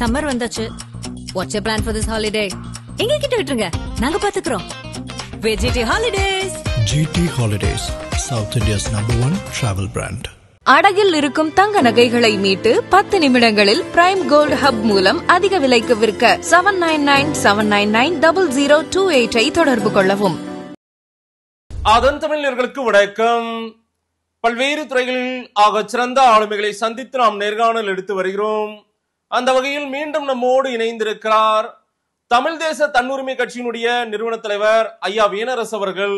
Summer வந்தாச்சு. What's your plan for this holiday? எங்க கிட்ட விட்டுருங்க, நாங்க பாத்துக்கிறோம். VGT holidays. GT Holidays, South India's #1 travel brand. அடகில் இருக்கும் தங்க நகைகளை மீட்டு 10 நிமிடங்களில் பிரைம் கோல்ட் ஹப் மூலம் அதிக விலைக்கு விற்க 7997990028 தொடர்பு கொள்ளவும். அதன் தமிழர்களுக்கு வணக்கம். பல்வேறு துறைகளில் ஆக சிறந்த ஆளுமைகளை சந்தித்து நாம் நேர்காணல் எடுத்து வருகிறோம். அந்த வகையில் மீண்டும் நம்மோடு இணைந்திருக்கிறார் தமிழ் தேச தன்னுரிமை கட்சியினுடைய நிறுவன தலைவர் ஐயா வீனரசு அவர்கள்.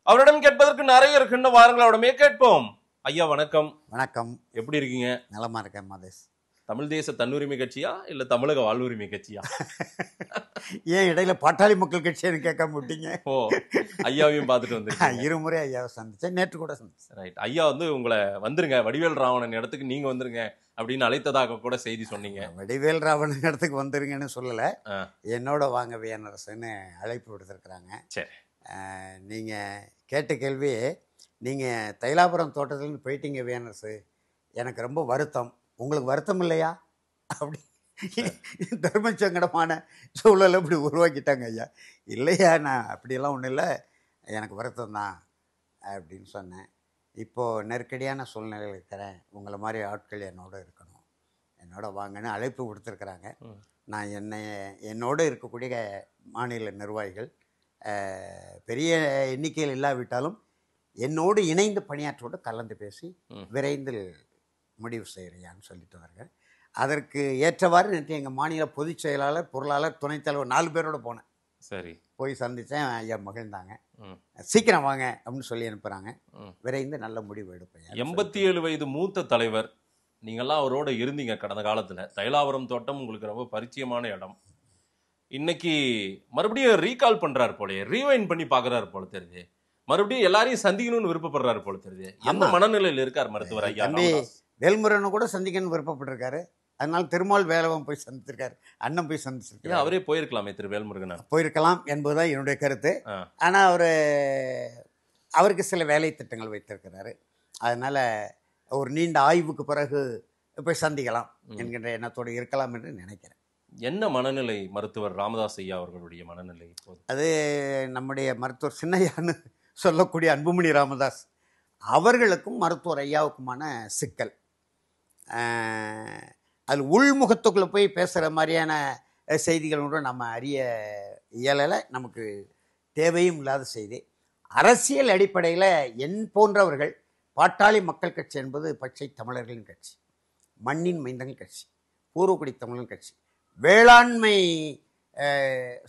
அவரிடம் கேட்பதற்கு நிறைய இருக்கின்ற வாரங்கள் அவரிடமே கேட்போம். ஐயா வணக்கம். வணக்கம். எப்படி இருக்கீங்க? நலமா இருக்கேன் மாதேஷ். தமிழ் தேச தன்னுரிமை கட்சியா இல்ல தமிழக வாழ்வுரிமை கட்சியா? ஏன் இடையில பாட்டாளி மக்கள் கட்சின்னு கேட்காம விட்டீங்க? ஓ, ஐயாவையும் பார்த்துட்டு வந்து இருமுறை ஐயாவை சந்திச்சேன், நேற்று கூட சந்திச்சேன். ரைட். ஐயா உங்களை வந்துருங்க வடிவேல் ராவணன் இடத்துக்கு நீங்க வந்துருங்க அப்படின்னு அழைத்ததாக கூட செய்தி சொன்னீங்க. வடிவேல் ராவணன் இடத்துக்கு வந்துருங்கன்னு சொல்லல, என்னோட வாங்க வீனரசுன்னு அழைப்பு விடுத்திருக்கிறாங்க. சரி, நீங்க கேட்ட கேள்வி, நீங்க தைலாபுரம் தோட்டத்துலேருந்து போயிட்டீங்க வீனரசு, எனக்கு ரொம்ப வருத்தம். உங்களுக்கு வருத்தம் இல்லையா அப்படி தர்மசங்கடமான சூழலை அப்படி உருவாக்கிட்டாங்க ஐயா. இல்லையா, நான் அப்படியெல்லாம் ஒன்றும் இல்லை, எனக்கு வருத்தம் தான் அப்படின்னு சொன்னேன். இப்போது நெருக்கடியான சூழ்நிலையில் இருக்கிறேன், உங்களை மாதிரி ஆட்கள் என்னோட இருக்கணும், என்னோட வாங்கன்னு அழைப்பு கொடுத்துருக்குறாங்க. நான் என்னோடு இருக்கக்கூடிய மாநில நிர்வாகிகள் பெரிய எண்ணிக்கையில் இல்லாவிட்டாலும் என்னோடு இணைந்து பணியாற்றோடு கலந்து பேசி விரைந்தில் முடிவு செய்கிறியான்னு சொல்லிட்டு வர்றேன். அதற்கு ஏற்றவாறு நேற்று எங்கள் மாநில பொதுச் செயலாளர், பொருளாளர், துணைத் தலைவர் 4 பேரோடு போனேன். சரி, போய் சந்தித்தேன். ஐயா மகிழ்ந்தாங்க, சீக்கிரம் வாங்க அப்படின்னு சொல்லி அனுப்புகிறாங்க. விரைந்து நல்ல முடிவு எடுப்பேன். 87 வயது மூத்த தலைவர், நீங்கள்லாம் அவரோட இருந்தீங்க கடந்த காலத்தில். தைலாபுரம் தோட்டம் உங்களுக்கு ரொம்ப பரிச்சயமான இடம். இன்னைக்கு மறுபடியும் ரீகால் பண்ணுறாரு போலே, ரீவைண்ட் பண்ணி பார்க்குறாரு போல தெரியுது. மறுபடியும் எல்லாரையும் சந்திக்கணும்னு விருப்பப்படுறாரு போல தெரியுது. எந்த மனநிலையில் இருக்கார் மருத்துவர் ஐயா? வேல்முருகனை கூட சந்திக்கணும்னு விருப்பப்பட்டிருக்காரு. அதனால திருமால் வேலவன் போய் சந்தித்திருக்காரு, அண்ணன் போய் சந்திச்சிருக்காரு. அவரே போயிருக்கலாமே திரு வேல்முருகன்? போயிருக்கலாம் என்பதுதான் என்னுடைய கருத்து. ஆனால் அவருக்கு சில வேலை திட்டங்கள் வைத்திருக்கிறாரு. அதனால் ஒரு நீண்ட ஆய்வுக்கு பிறகு போய் சந்திக்கலாம் என்கின்ற எண்ணத்தோடு இருக்கலாம் என்று நினைக்கிறேன். என்ன மனநிலை மருத்துவர் ராமதாஸ் ஐயா அவர்களுடைய மனநிலை இப்போது? அது நம்முடைய மருத்துவர் சின்னையான்னு சொல்லக்கூடிய அன்புமணி ராமதாஸ் அவர்களுக்கும் மருத்துவர் ஐயாவுக்குமான சிக்கல். அது உள்முகத்துக்குள்ளே போய் பேசுகிற மாதிரியான செய்திகள் கூட நம்ம அறிய இயலலை, நமக்கு தேவையும் இல்லாத செய்தி. அரசியல் அடிப்படையில் என் போன்றவர்கள், பாட்டாளி மக்கள் கட்சி என்பது பச்சை தமிழர்களின் கட்சி, மண்ணின் மைந்தங்கள் கட்சி, பூர்வக்குடி தமிழர்கள் கட்சி, வேளாண்மை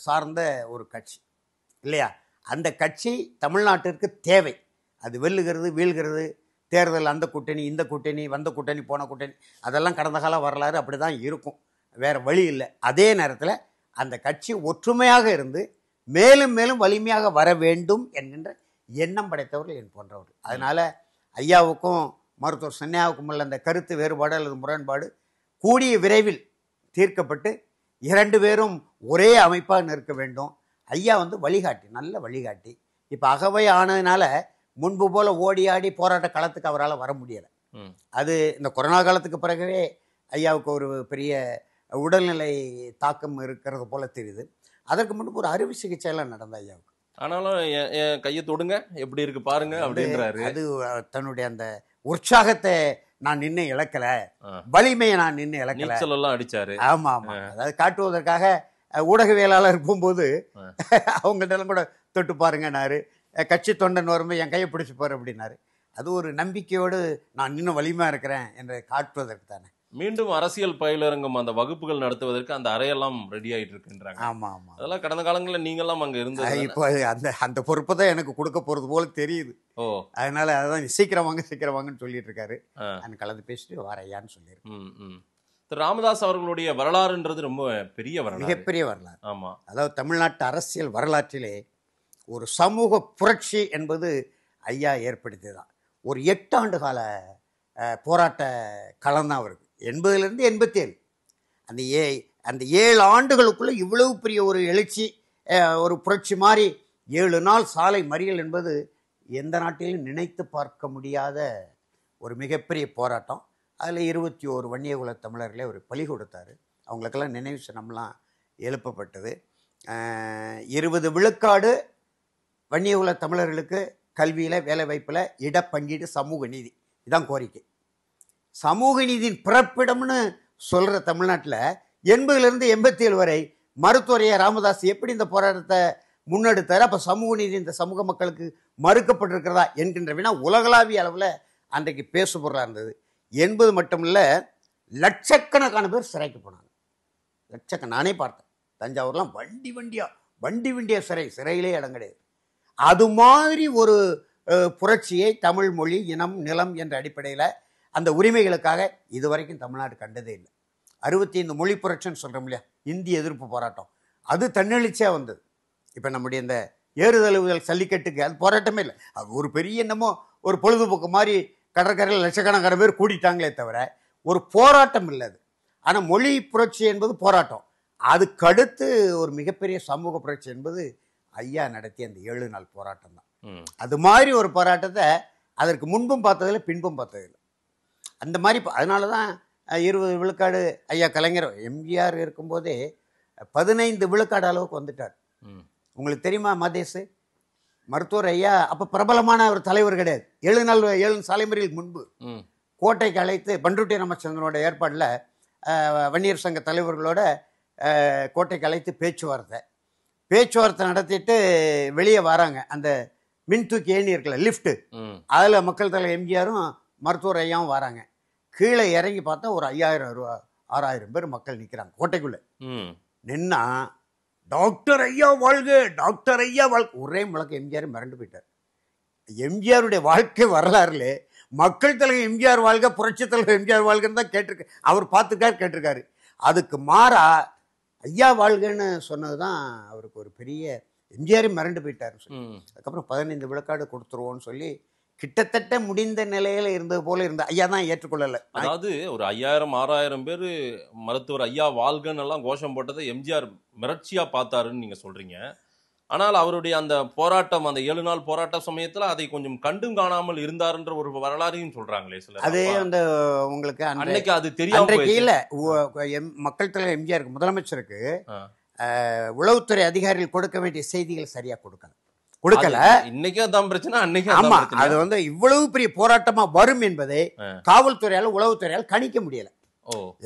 சார்ந்த ஒரு கட்சி இல்லையா? அந்த கட்சி தமிழ்நாட்டிற்கு தேவை. அது வெல்லுகிறது வீழ்கிறது, தேர்தல் அந்த கூட்டணி இந்த கூட்டணி, வந்த கூட்டணி போன கூட்டணி, அதெல்லாம் கடந்த கால வரலாறு அப்படி தான் இருக்கும், வேறு வழி இல்லை. அதே நேரத்தில் அந்த கட்சி ஒற்றுமையாக இருந்து மேலும் மேலும் வலிமையாக வர வேண்டும் என்கின்ற எண்ணம் படைத்தவர்கள் என் போன்றவர்கள். அதனால் ஐயாவுக்கும் மருத்துவர் சின்னையாவுக்கும் உள்ள அந்த கருத்து வேறுபாடு அல்லது முரண்பாடு கூடிய விரைவில் தீர்க்கப்பட்டு 2 பேரும் ஒரே அமைப்பாக நிற்க வேண்டும். ஐயா வழிகாட்டி, நல்ல வழிகாட்டி. இப்போ அகவை ஆனதுனால முன்பு போல் ஓடி ஆடி போராட்ட காலத்துக்கு அவரால் வர முடியலை. அது இந்த கொரோனா காலத்துக்கு பிறகுவே ஐயாவுக்கு ஒரு பெரிய உடல்நிலை தாக்கம் இருக்கிறது போல தெரியுது. அதற்கு முன்பு ஒரு அறுவை சிகிச்சையெல்லாம் நடந்த ஐயாவுக்கு. ஆனாலும் என் கையை தொடுங்க, எப்படி இருக்கு பாருங்க அப்படின்றாரு. அது தன்னுடைய அந்த உற்சாகத்தை நான் நின்று இழக்கலை, வலிமையை நான் நின்று இழக்கலை, நீச்சலெல்லாம் அடிச்சாரு. ஆமாம் ஆமாம், அதாவது காட்டுவதற்காக ஊடகவியலாளர் போகும்போது அவங்கள்ட்டெல்லாம் கூட தொட்டு பாருங்கன்னாரு. கட்சி தொண்டன் வரும்போது என் கையை பிடிச்சி பாரு அப்படின்னாரு. அது ஒரு நம்பிக்கையோடு நான் இன்னும் வலிமையாக இருக்கிறேன் என்று காட்டுவதற்கு தானே. மீண்டும் அரசியல் பயிலரங்கம் அந்த வகுப்புகள் நடத்துவதற்கு அந்த அறையெல்லாம் ரெடி ஆகிட்டு இருக்குன்றாங்க. ஆமாம் ஆமாம், அதெல்லாம் கடந்த காலங்களில் நீங்களாம் அங்கே இருந்தது. இப்போ அந்த பொறுப்பை தான் எனக்கு கொடுக்க போகிறது போல தெரியுது. ஓ, அதனால அதான் சீக்கிரம் வாங்கன்னு சொல்லிட்டு இருக்காரு. நான் கலந்து பேசிட்டு வரையான்னு சொல்லியிருக்கேன். திரு ராமதாஸ் அவர்களுடைய வரலாறுன்றது ரொம்ப பெரிய வரலாறு, மிகப்பெரிய வரலாறு. ஆமாம், அதாவது தமிழ்நாட்டு அரசியல் வரலாற்றிலே ஒரு சமூக புரட்சி என்பது ஐயா ஏற்படுத்தியதான். ஒரு 8 ஆண்டு கால போராட்ட களம் தான் அவருக்கு. 80லேருந்து 87 அந்த 7 ஆண்டுகளுக்குள்ளே இவ்வளவு பெரிய ஒரு எழுச்சி, ஒரு புரட்சி மாதிரி 7 நாள் சாலை மறியல் என்பது எந்த நாட்டிலும் நினைத்து பார்க்க முடியாத ஒரு மிகப்பெரிய போராட்டம். அதில் 21 வன்னிய குல தமிழர்களே அவர் பலி கொடுத்தார். அவங்களுக்கெல்லாம் நினைவு சின்னம்லாம் எழுப்பப்பட்டது. 20 விழுக்காடு வன்னிய தமிழர்களுக்கு கல்வியில், வேலை வாய்ப்பில் இடப்பங்கீடு, சமூக நீதி, இதான் கோரிக்கை. சமூக நீதியின் பிறப்பிடம்னு சொல்கிற தமிழ்நாட்டில் 80லேருந்து 87 வரை மருத்துவர் ராமதாஸ் எப்படி இந்த போராட்டத்தை முன்னெடுத்தார்? அப்போ சமூக நீதி இந்த சமூக மக்களுக்கு மறுக்கப்பட்டிருக்கிறதா என்கின்ற வினா உலகளாவிய அளவில் அன்றைக்கு பேசுபொருளாக இருந்தது. 80 மட்டும் இல்லை, லட்சக்கணக்கான பேர் சிறைக்கு போனாங்க. நானே பார்த்தேன். தஞ்சாவூர்லாம் வண்டி வண்டியா சிறையிலே இடம் கிடையாது. அது மாதிரி ஒரு புரட்சியை தமிழ் மொழி, இனம், நிலம் என்ற அடிப்படையில் அந்த உரிமைகளுக்காக இதுவரைக்கும் தமிழ்நாடு கண்டதே இல்லை. 65 மொழி புரட்சின்னு சொல்கிறோம் இல்லையா, இந்திய எதிர்ப்பு போராட்டம், அது தன்னெழுச்சியாக வந்தது. இப்போ நம்முடைய இந்த ஏறுதழுவுதல் ஜல்லிக்கட்டுக்கு அது போராட்டமே இல்லை. அது ஒரு பெரிய என்னமோ ஒரு பொழுதுபோக்கு மாதிரி கடற்கரையில் லட்சக்கணக்கான பேர் கூடிட்டாங்களே தவிர ஒரு போராட்டம் இல்லை அது. ஆனால் மொழி புரட்சி என்பது போராட்டம். அதுக்கடுத்து ஒரு மிகப்பெரிய சமூக புரட்சி என்பது ஐயா நடத்திய அந்த 7 நாள் போராட்டம் தான். அது மாதிரி ஒரு போராட்டத்தை அதற்கு முன்பும் பார்த்ததில்லை, பின்பும் பார்த்ததில்லை. அந்த மாதிரி அதனால தான் 20 விழுக்காடு ஐயா கலைஞர் எம்ஜிஆர் இருக்கும்போதே 15 விழுக்காடு அளவுக்கு வந்துட்டார். உங்களுக்கு தெரியுமா மதேசு? மருத்துவர் ஐயா அப்போ பிரபலமான ஒரு தலைவர் கிடையாது. 7 தலைமுறைகளுக்கு முன்பு கோட்டைக்கு அழைத்து பண்ருட்டி ராமச்சந்திரனோட ஏற்பாடில் வன்னியர் சங்க தலைவர்களோட கோட்டைக்கு அழைத்து பேச்சுவார்த்தை நடத்திட்டு வெளியே வராங்க. அந்த மின் தூக்கி ஏணி இருக்குல்ல, லிஃப்ட்டு, அதில் மக்கள் தலைவர் எம்ஜிஆரும் மருத்துவர் ஐயாவும் வராங்க. கீழே இறங்கி பார்த்தா ஒரு 5000-6000 பேர் மக்கள் நிற்கிறாங்க கோட்டைக்குள்ளே. நின்னா டாக்டர் ஐயா வாழ்க, டாக்டர் ஐயா வாழ்க, ஒரே முழக்க எம்ஜிஆர் மிரண்டு போயிட்டார். எம்ஜிஆருடைய வாழ்க்கை வரலாறுல மக்கள் தலைவர் எம்ஜிஆர் வாழ்க, புரட்சி தலைவர் எம்ஜிஆர் வாழ்கன்னு தான் கேட்டிருக்காரு. அவர் கேட்டிருக்காரு. அதுக்கு மாறா ஐயா வாழ்கன்னு சொன்னது தான் அவருக்கு ஒரு பெரிய, எம்ஜிஆரும் மிரண்டு போயிட்டாருன்னு சொல்லி அதுக்கப்புறம் 15 விழுக்காடு கொடுத்துருவோன்னு சொல்லி கிட்டத்தட்ட முடிந்த நிலையில இருந்தது போல இருந்த ஐயா தான் ஏற்றுக்கொள்ளலை. அதாவது ஒரு 5000-6000 பேர் மருத்துவர் ஐயா வாழ்கன்னு எல்லாம் கோஷம் போட்டதை எம்ஜிஆர் மிரட்சியா பார்த்தாருன்னு நீங்க சொல்றீங்க. ஆனால் அவருடைய அந்த போராட்டம், அந்த 7 நாள் போராட்ட சமயத்துல அதை கொஞ்சம் கண்டும் காணாமல் இருந்தாருன்ற ஒரு வரலாறையும் சொல்றாங்களே சில. அதே அந்த உங்களுக்கு அன்னைக்கு அது தெரியாம இல்ல, மக்கள் தலைவர் எம்ஜிஆருக்கு, முதலமைச்சருக்கு உளவுத்துறை அதிகாரிகள் கொடுக்க வேண்டிய செய்திகள் சரியா கொடுக்கல. இன்னைக்கு அதான் பிரச்சனை, அன்னைக்கு. ஆமா, அது இவ்வளவு பெரிய போராட்டமா வரும் என்பதை காவல்துறையால, உளவுத்துறையால் கணிக்க முடியல.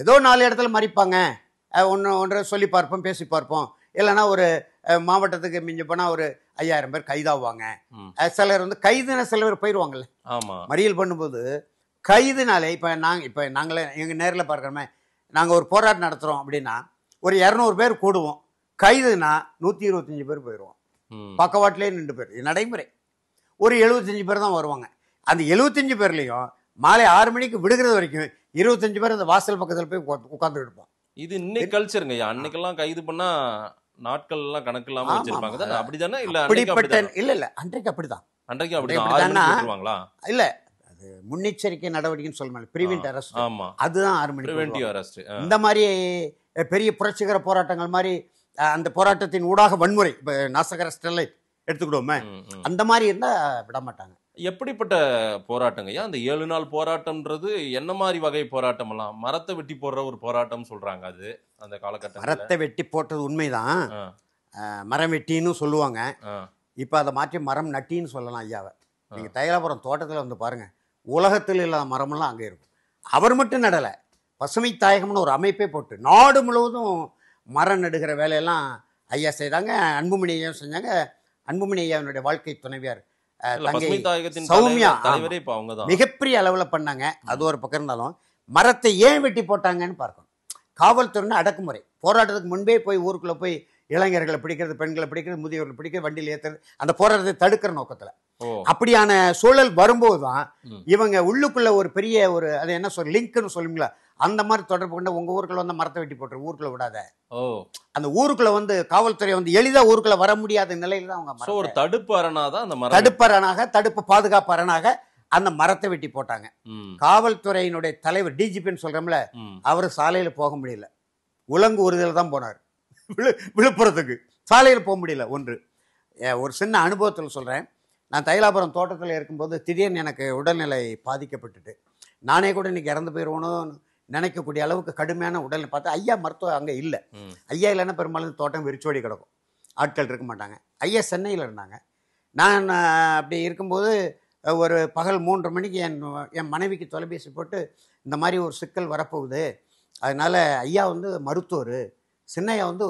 ஏதோ 4 இடத்துல மறிப்பாங்க, ஒன்றை சொல்லி பார்ப்போம், பேசி பார்ப்போம், இல்லைன்னா ஒரு மாவட்டத்துக்கு மிஞ்சி போனா ஒரு 5000 பேர் கைதாவாங்க. சிலர் கைதுன சில பேர் போயிடுவாங்கல்ல. மறியல் பண்ணும்போது கைதுனாலே இப்ப நாங்களே எங்க நேரில் பார்க்கிறோமே, நாங்க ஒரு போராட்டம் நடத்துறோம் அப்படின்னா ஒரு 200 பேர் கூடுவோம், கைதுனா 125 பேர் போயிடுவோம். பக்கவாட்டிலே 2 பேர் நடைமுறை. ஒரு 75 பேர் தான் வருவாங்க. அந்த 75 பேர்லையும் மாலை 6 மணிக்கு விடுகிறது வரைக்கும் 25 பேர் அந்த வாசல் பக்கத்தில் போய் உட்கார்ந்து இருப்போம். இது இன்னைக்கு கல்ச்சருங்க. அன்னைக்கெல்லாம் கைது பண்ணா நாட்கள் எல்லாம் கணக்கு இல்லாம வச்சிருப்பாங்க தானே, அப்படிதானே? இல்ல அப்படிப்பட்ட இல்ல அன்றைக்கு அப்படிதான். அன்றைக்கு அப்படிதான் இல்ல, அது முன்னெச்சரிக்கை நடவடிக்கைன்னு சொல்லணும், பிரிவென்ட் அரெஸ்ட். அதுதான் 6 மணி பிரிவென்டிவ் அரெஸ்ட். இந்த மாதிரி பெரிய புரட்சிகர போராட்டங்கள் மாதிரி அந்த போராட்டத்தின் ஊடாக வன்முறை, இப்ப நாசகர ஸ்டெர்லைட் எடுத்துக்கிடுவோமே, அந்த மாதிரி இருந்தா விட மாட்டாங்க. எப்படிப்பட்ட போராட்டங்கய்யா அந்த 7 நாள் போராட்டம்ன்றது? என்ன மாதிரி வகை போராட்டம் எல்லாம்? மரத்தை வெட்டி போடுற ஒரு போராட்டம் சொல்றாங்க. அது அந்த காலகட்டம் மரத்தை வெட்டி போட்டது உண்மைதான், மரம் வெட்டின்னு சொல்லுவாங்க. இப்ப அதை மாற்றி மரம் நட்டின்னு சொல்லலாம் ஐயாவை. நீங்க தைலாபுரம் தோட்டத்துல பாருங்க, உலகத்தில் இல்லாத மரமெல்லாம் அங்கே இருக்கும். அவர் மட்டும் நடல, பசுமை தாயகம்னு ஒரு அமைப்பே போட்டு நாடு முழுவதும் மரம் நடுகிற வேலையெல்லாம் ஐயா செய்தாங்க. அன்புமணி ஐயா செஞ்சாங்க. அன்புமணி ஐயாவினுடைய வாழ்க்கை துணைவியார் சௌமியா மிகப்பெரிய அளவுல பண்ணாங்க. அது ஒரு பக்கம் இருந்தாலும் மரத்தை ஏன் வெட்டி போட்டாங்கன்னு பார்க்கணும். காவல்துறை அடக்குமுறை. போராட்டத்துக்கு முன்பே போய் ஊருக்குள்ள போய் இளைஞர்களை பிடிக்கிறது, பெண்களை பிடிக்கிறது, முதியோர்களை பிடிக்கிறது, வண்டியில் ஏற்றுறது, அந்த போராட்டத்தை தடுக்கிற நோக்கத்துல. அப்படியான சூழல் வரும்போதுதான் இவங்க உள்ளுக்குள்ள ஒரு பெரிய ஒரு, அது என்ன சொல்ற லிங்க்னு சொல்லுங்களா, அந்த மாதிரி தொடர்பு கொண்டு உங்க ஊருக்குள்ள மரத்தை வெட்டி போட்டுரு, ஊருக்குள்ள விடாத. அந்த ஊருக்குள்ள காவல்துறை எளிதா ஊருக்குள்ள வர முடியாத நிலையில தான் அவங்க ஒரு தடுப்பு அரணாதான், அந்த தடுப்பு அரணாக, தடுப்பு பாதுகாப்பு அரணாக அந்த மரத்தை வெட்டி போட்டாங்க. காவல்துறையினுடைய தலைவர் டிஜிபின்னு சொல்றோம்ல, அவரு சாலையில போக முடியல, உலங்கு ஊர்தியில தான் போனார். விழுப்புரத்துக்கு சாலையில் போக முடியல. ஒரு சின்ன அனுபவத்தில் சொல்றேன். நான் தைலாபுரம் தோட்டத்தில் இருக்கும்போது திடீர்னு எனக்கு உடல்நிலை பாதிக்கப்பட்டுட்டு, நானே கூட இன்னைக்கு இறந்து போயிடுவோன்னு நினைக்கக்கூடிய அளவுக்கு கடுமையான உடல்னு பார்த்தா ஐயா மருத்துவம் அங்கே இல்லை. ஐயா இல்லைன்னா பெரும்பாலும் தோட்டம் விரிச்சோடி கிடக்கும், ஆட்கள் இருக்க மாட்டாங்க. ஐயா சென்னையில் இருந்தாங்க. நான் அப்படி இருக்கும்போது ஒரு பகல் 3:30 மணிக்கு என் மனைவிக்கு தொலைபேசி போட்டு இந்த மாதிரி ஒரு சிக்கல் வரப்போகுது, அதனால் ஐயா வந்து மருத்துவர், சின்னையா வந்து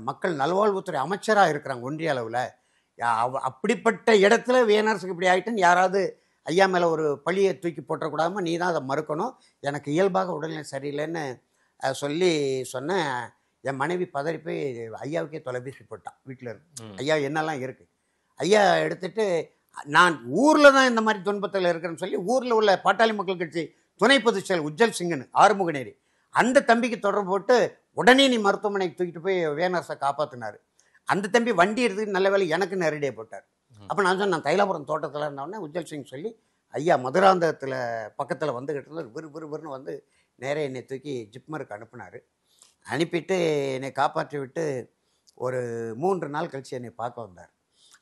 மக்கள் நல்வாழ்வுத்துறை அமைச்சராக இருக்கிறாங்க ஒன்றிய அளவில், அப்படிப்பட்ட இடத்துல விஎன்ஆர்சிக்கு இப்படி ஆகிட்டுன்னு யாராவது ஐயா மேலே ஒரு பழியை தூக்கி போட்டக்கூடாமல் நீ தான் அதை மறுக்கணும், எனக்கு இயல்பாக உடல்நிலை சரியில்லைன்னு சொல்லி சொன்னேன். என் மனைவி பதறி போய் ஐயாவுக்கே தொலைபேசி போட்டான் வீட்டில் இருந்து. ஐயா என்னெல்லாம் இருக்குது, ஐயா எடுத்துகிட்டு நான் ஊரில் தான் இந்த மாதிரி துன்பத்தில் இருக்கிறேன்னு சொல்லி ஊரில் உள்ள பாட்டாளி மக்கள் கட்சி துணை பொதுச் செயலர் உஜ்ஜல் சிங்கன்னு ஆறுமுகநேரி அந்த தம்பிக்கு தொடர்பு போட்டு உடனே நீ மருத்துவமனைக்கு தூக்கிட்டு போய் வேனரசை காப்பாற்றினார். அந்த தம்பி வண்டி எடுத்துக்கிட்டு நல்ல வேலை எனக்கு நேரடியாக போட்டார். அப்போ நான் சொன்னேன், நான் தைலாபுரம் தோட்டத்தில் இருந்தோடனே உஜ்ஜல் சிங் சொல்லி ஐயா மதுராந்தகத்தில் பக்கத்தில் வந்துக்கிட்டு இருந்தால் விறுவிறுன்னு வந்து நேரே என்னை தூக்கி ஜிப்மருக்கு அனுப்புனார். அனுப்பிட்டு என்னை காப்பாற்றி விட்டு ஒரு 3 நாள் கழித்து என்னை பார்க்க வந்தார்.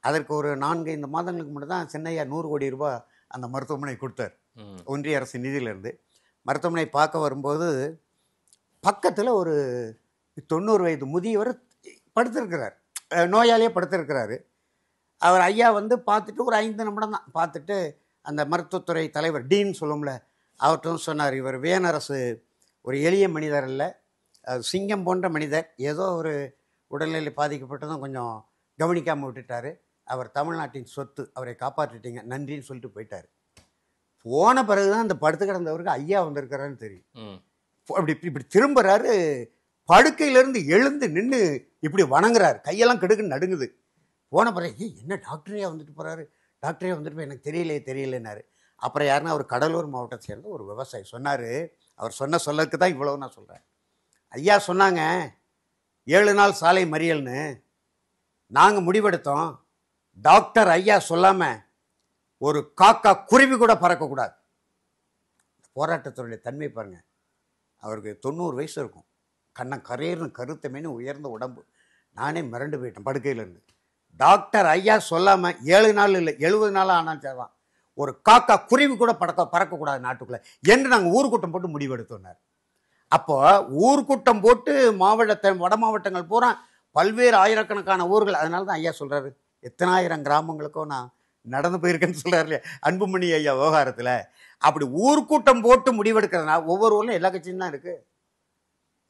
அதற்கு ஒரு 4-5 மாதங்களுக்கு முன்னாடி தான் சின்னையா 100 கோடி ரூபாய் அந்த மருத்துவமனை கொடுத்தார் ஒன்றிய அரசு நிதியிலேருந்து. மருத்துவமனை பார்க்க வரும்போது பக்கத்தில் ஒரு 90 வயது முதியவர் படுத்திருக்கிறார், நோயாளியே படுத்திருக்கிறாரு. அவர் ஐயா வந்து பார்த்துட்டு ஒரு 5 நிமிடம் தான் பார்த்துட்டு அந்த மருத்துவத்துறை தலைவர் டீன் சொல்லும்ல அவர்கிட்ட சொன்னார், இவர் விஎன்ஆர்எஸ் ஒரு எளிய மனிதர் இல்லை, சிங்கம் போன்ற மனிதர், ஏதோ ஒரு உடல்நிலை பாதிக்கப்பட்டதும் கொஞ்சம் கவனிக்காமல் விட்டுட்டார், அவர் தமிழ்நாட்டின் சொத்து, அவரை காப்பாற்றிட்டீங்க நன்றின்னு சொல்லிட்டு போயிட்டார். போன பிறகு தான் அந்த படுத்து கிடந்தவருக்கு ஐயா வந்திருக்கிறான்னு தெரியும். அப்படி இப்படி திரும்புறாரு, படுக்கையிலேருந்து எழுந்து நின்று இப்படி வணங்குறாரு, கையெல்லாம் கெடுக்குன்னு நடுங்குது. போன பிறகு என்ன டாக்டரையா வந்துட்டு போகிறாரு, டாக்டரே வந்துட்டு எனக்கு தெரியலைன்னாரு. அப்புறம் யாருன்னா அவர் கடலூர் மாவட்டத்தை சேர்ந்த ஒரு விவசாயி சொன்னார், அவர் சொன்ன சொல்லக்கு தான் இவ்வளவு நான் சொல்கிறேன். ஐயா சொன்னாங்க 7 நாள் சாலை மறியல்னு, நாங்கள் முடிவெடுத்தோம் டாக்டர் ஐயா சொல்லாமல் ஒரு காக்கா குருவி கூட பறக்கக்கூடாது. போராட்டத்துடைய தன்மை பாருங்கள். அவருக்கு 90 வயசு இருக்கும், கண்ணம் கரையர்னு கருத்த மீன் உயர்ந்த உடம்பு. நானே மிரண்டு போயிட்டேன் படுக்கையிலேருந்து. டாக்டர் ஐயா சொல்லாமல் 7 நாள் இல்லை 70 நாளாக ஆனால் சரிதான் ஒரு காக்கா குருவி கூட பறக்கக்கூடாது நாட்டுக்குள்ளே என்று நாங்கள் ஊர்க்கூட்டம் போட்டு முடிவெடுத்தோன்னார். அப்போ ஊர்க்கூட்டம் போட்டு வட மாவட்டங்கள் பூரா பல்வேறு ஆயிரக்கணக்கான ஊர்கள், அதனால தான் ஐயா சொல்கிறாரு எத்தனை ஆயிரம் கிராமங்களுக்கும் நான் நடந்து போயிருக்கேன்னு சொல்கிறார் இல்லையா அன்புமணி ஐயா விவகாரத்தில். அப்படி ஊர்க்கூட்டம் போட்டு முடிவெடுக்கிறதுனா ஒவ்வொரு ஊர்லையும் எல்லா கட்சியும் தான் இருக்குது,